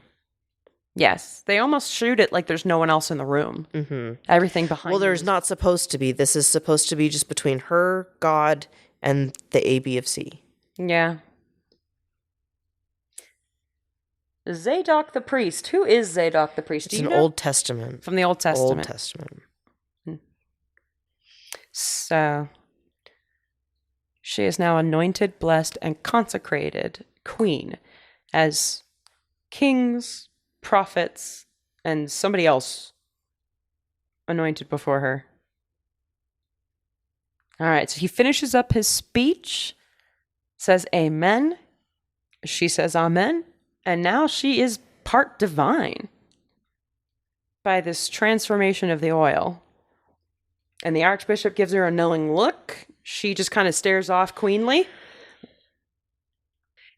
Yes, they almost shoot it like there's no one else in the room. Mm-hmm. Everything behind. Well, there's not supposed to be. This is supposed to be just between her, God, and the ABFC. Yeah. Zadok the priest. Who is Zadok the priest? It's an Old Testament. From the Old Testament. Old Testament. So, she is now anointed, blessed, and consecrated queen as kings, prophets, and somebody else anointed before her. All right, so he finishes up his speech, says amen. She says amen. And now she is part divine by this transformation of the oil. And the archbishop gives her a knowing look. She just kind of stares off queenly.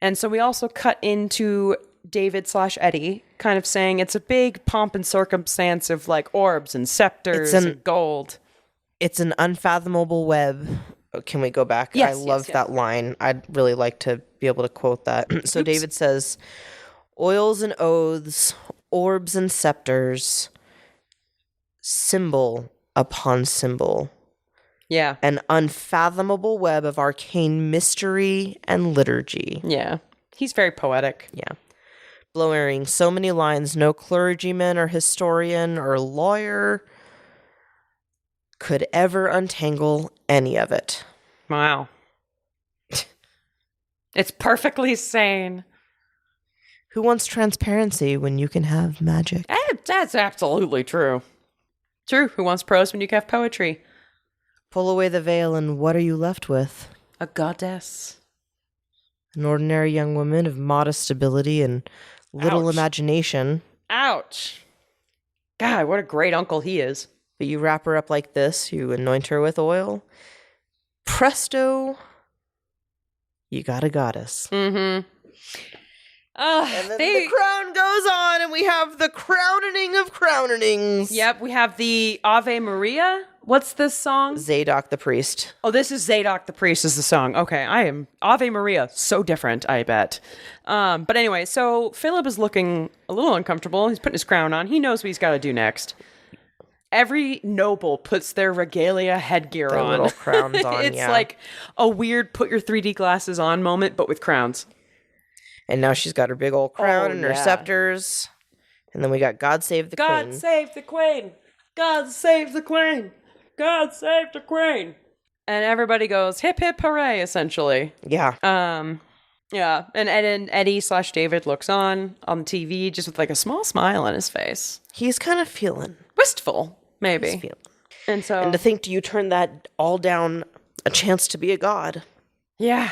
And so we also cut into David/Eddie kind of saying it's a big pomp and circumstance of like orbs and scepters and gold. It's an unfathomable web. Can we go back? Yes, I love that line. I'd really like to be able to quote that. So David says, oils and oaths, orbs and scepters, symbol upon symbol. Yeah. An unfathomable web of arcane mystery and liturgy. Yeah. He's very poetic. Yeah. Blowing so many lines, no clergyman or historian or lawyer could ever untangle any of it. Wow. It's perfectly sane. Who wants transparency when you can have magic? That's absolutely true. True. Who wants prose when you can have poetry? Pull away the veil and what are you left with? A goddess. An ordinary young woman of modest ability and little imagination. Ouch. God, what a great uncle he is. But you wrap her up like this, you anoint her with oil. Presto, you got a goddess. Mm-hmm. And then the crown goes on, and we have the crownening of crownings. Yep, we have the Ave Maria. What's this song? Zadok the priest. Oh, this is Zadok the priest is the song. Okay, I am Ave Maria. So different, I bet. But anyway, so Philip is looking a little uncomfortable. He's putting his crown on. He knows what he's got to do next. Every noble puts their regalia headgear their on. Little crowns on, It's like a weird put your 3D glasses on moment, but with crowns. And now she's got her big old crown and her scepters. And then we got God Save the Queen. God save the Queen. God save the Queen. God save the Queen. And everybody goes hip hip hooray, essentially. Yeah. Yeah. And Eddie/David looks on TV just with like a small smile on his face. He's kind of feeling wistful, maybe. He's feeling. And to think, you turn that all down a chance to be a god. Yeah.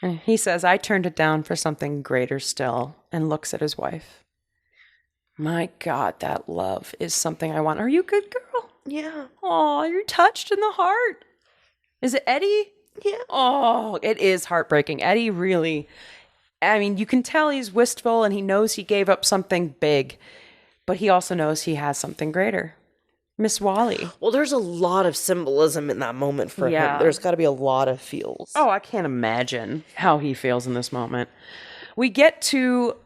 And he says, I turned it down for something greater still, and looks at his wife. My God, that love is something I want. Are you a good girl? Yeah. Oh, you're touched in the heart. Is it Eddie? Yeah. Oh, it is heartbreaking. Eddie really, I mean, you can tell he's wistful and he knows he gave up something big, but he also knows he has something greater. Miss Wally. Well, there's a lot of symbolism in that moment for him. There's got to be a lot of feels. Oh, I can't imagine how he feels in this moment. We get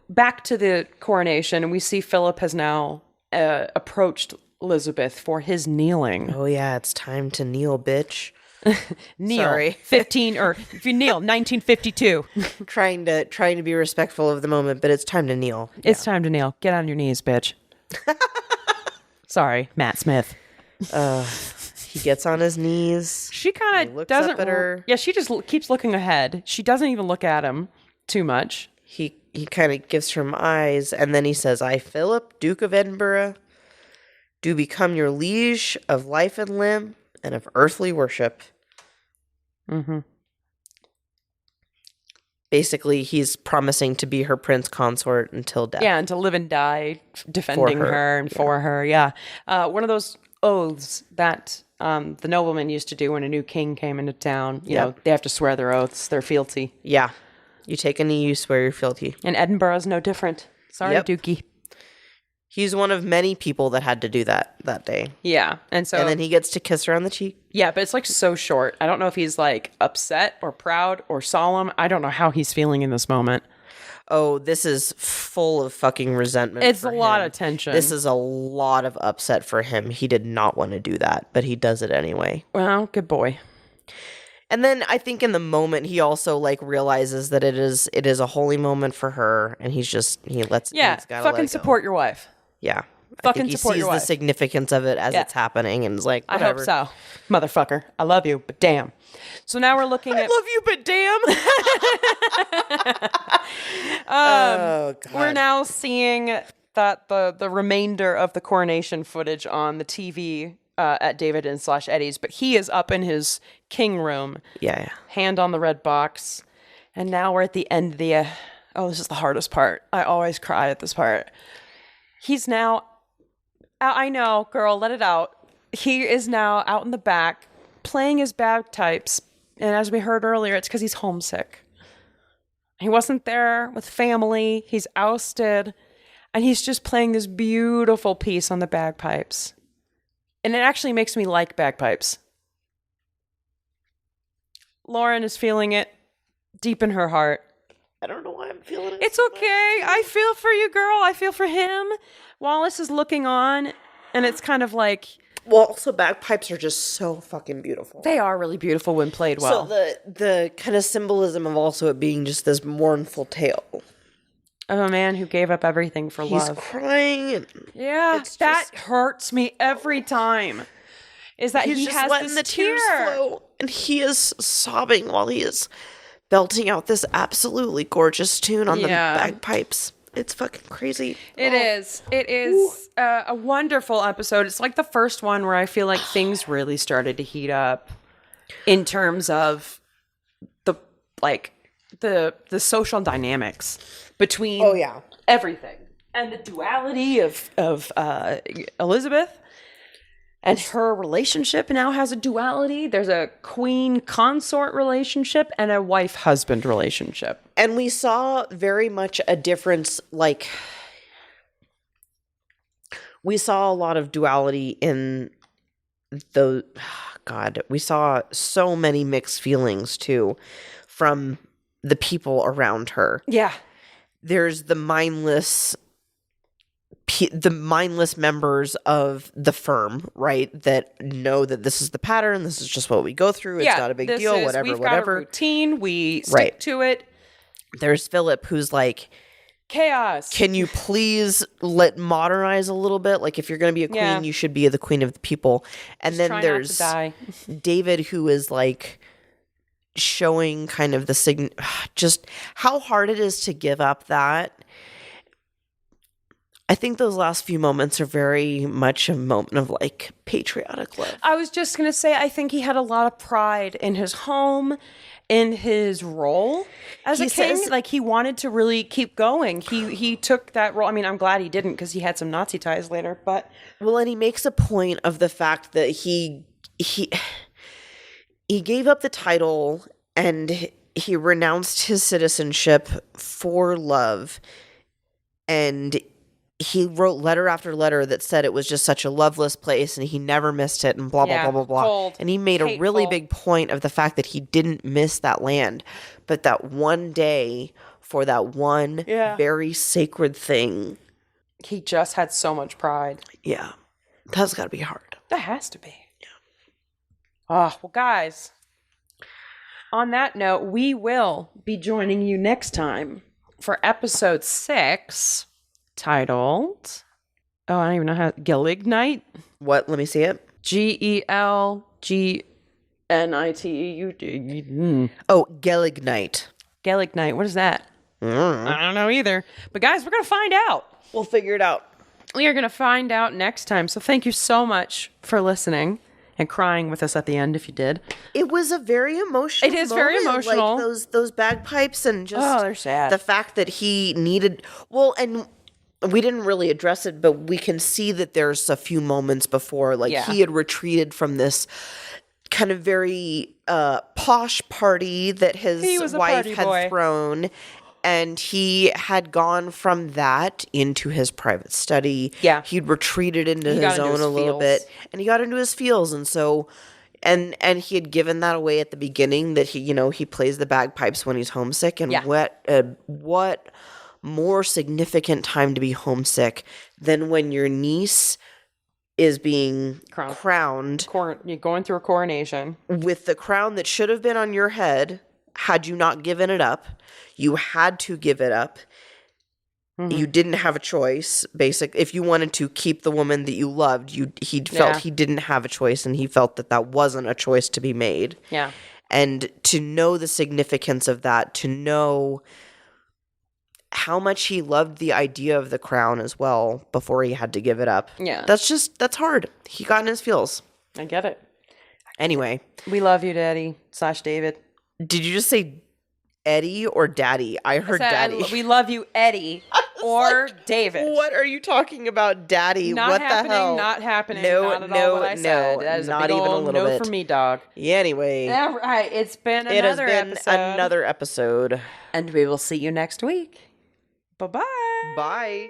back to the coronation, and we see Philip has now approached Elizabeth for his kneeling. Oh, yeah, it's time to kneel, bitch. Kneel. Sorry. 1952. trying to be respectful of the moment, but it's time to kneel. It's time to kneel. Get on your knees, bitch. Sorry, Matt Smith. He gets on his knees. She kind of doesn't. Up at her. Yeah, she just keeps looking ahead. She doesn't even look at him too much. He he kind of gives her eyes, and then he says, I, Philip, Duke of Edinburgh, do become your liege of life and limb and of earthly worship. Mm-hmm. Basically, he's promising to be her prince consort until death. Yeah, and to live and die defending her and for her. Yeah. One of those oaths that the noblemen used to do when a new king came into town. You know, they have to swear their oaths, their fealty. Yeah. You take a knee, you swear your fealty. And Edinburgh's no different. Sorry, Dookie. He's one of many people that had to do that day. Yeah. And then he gets to kiss her on the cheek. Yeah, but it's like so short. I don't know if he's like upset or proud or solemn. I don't know how he's feeling in this moment. Oh, this is full of fucking resentment. It's a lot of tension. This is a lot of upset for him. He did not want to do that, but he does it anyway. Well, good boy. And then I think in the moment he also like realizes that it is a holy moment for her, and he lets fucking support your wife. Yeah. Fucking I think he support sees your the wife. significance of it as it's happening and is like, whatever. I hope so. Motherfucker. I love you, but damn. So now we're looking at... I love you, but damn. Oh, God. We're now seeing that the remainder of the coronation footage on the TV at David and / Eddie's, but he is up in his king room. Yeah. Hand on the red box. And now we're at the end of the... this is the hardest part. I always cry at this part. He's now... I know, girl, let it out. He is now out in the back playing his bagpipes. And as we heard earlier, it's because he's homesick. He wasn't there with family. He's ousted. And he's just playing this beautiful piece on the bagpipes. And it actually makes me like bagpipes. Lauren is feeling it deep in her heart. I don't know why I'm feeling it. It's okay. I feel for you, girl. I feel for him. Wallace is looking on, and it's kind of like... Well, also bagpipes are just so fucking beautiful. They are really beautiful when played well. So the kind of symbolism of also it being just this mournful tale. Of a man who gave up everything for love. He's crying. Yeah, that hurts me every time. Is that he has letting the tears flow, and he is sobbing while he is belting out this absolutely gorgeous tune on the bagpipes. It's fucking crazy. It is. It is a wonderful episode. It's like the first one where I feel like things really started to heat up in terms of the social dynamics between everything and the duality of Elizabeth. And her relationship now has a duality. There's a queen consort relationship and a wife husband relationship. And we saw very much a difference, like, we saw a lot of duality in the, we saw so many mixed feelings too from the people around her. Yeah. There's the mindless members of the firm, right, that know that this is the pattern, this is just what we go through, it's not a big deal, whatever. We've got a routine, we stick to it. There's Philip, who's like, chaos. Can you please modernize a little bit? Like, if you're going to be a queen, you should be the queen of the people. And just then there's David, who is like showing kind of the just how hard it is to give up that. I think those last few moments are very much a moment of like patriotic love. I was just going to say, I think he had a lot of pride in his home, in his role as a king. Like, he wanted to really keep going. He took that role. I mean, I'm glad he didn't, because he had some Nazi ties later, but. Well, and he makes a point of the fact that he gave up the title and he renounced his citizenship for love, and he wrote letter after letter that said it was just such a loveless place and he never missed it and blah, blah, blah, blah, blah. Cold, and he made a really big point of the fact that he didn't miss that land, but that one day for that one very sacred thing. He just had so much pride. Yeah. That's got to be hard. That has to be. Yeah. Oh, well, guys, on that note, we will be joining you next time for episode 6. Titled, I don't even know how, Gelignite? What? Let me see it. Gelgniteudd. Oh, Gelignite. Gelignite. What is that? I don't know either. But guys, we're going to find out. We'll figure it out. We are going to find out next time. So thank you so much for listening and crying with us at the end if you did. It was a very emotional It is very emotional. Like those bagpipes and just they're sad. The fact that he needed and we didn't really address it, but we can see that there's a few moments before he had retreated from this kind of very posh party that his wife had thrown. And he had gone from that into his private study. Yeah. He'd retreated into his own a little bit. And he got into his feels. And so, and he had given that away at the beginning that he plays the bagpipes when he's homesick. And what more significant time to be homesick than when your niece is being crowned. You're going through a coronation. With the crown that should have been on your head had you not given it up. You had to give it up. Mm-hmm. You didn't have a choice, basically. If you wanted to keep the woman that you loved, he felt he didn't have a choice, and he felt that wasn't a choice to be made. Yeah. And to know the significance of that, to know how much he loved the idea of the crown as well before he had to give it up. Yeah. That's hard. He got in his feels. I get it. Anyway. We love you, Daddy / David. Did you just say Eddie or Daddy? I heard Daddy. We love you, Eddie or David. What are you talking about, Daddy? Not what happening, the hell? Not happening. Not at all what I said. That is not a big even a old little no bit for me, dog. Yeah, anyway. All right. It has been another episode. And we will see you next week. Bye-bye. Bye.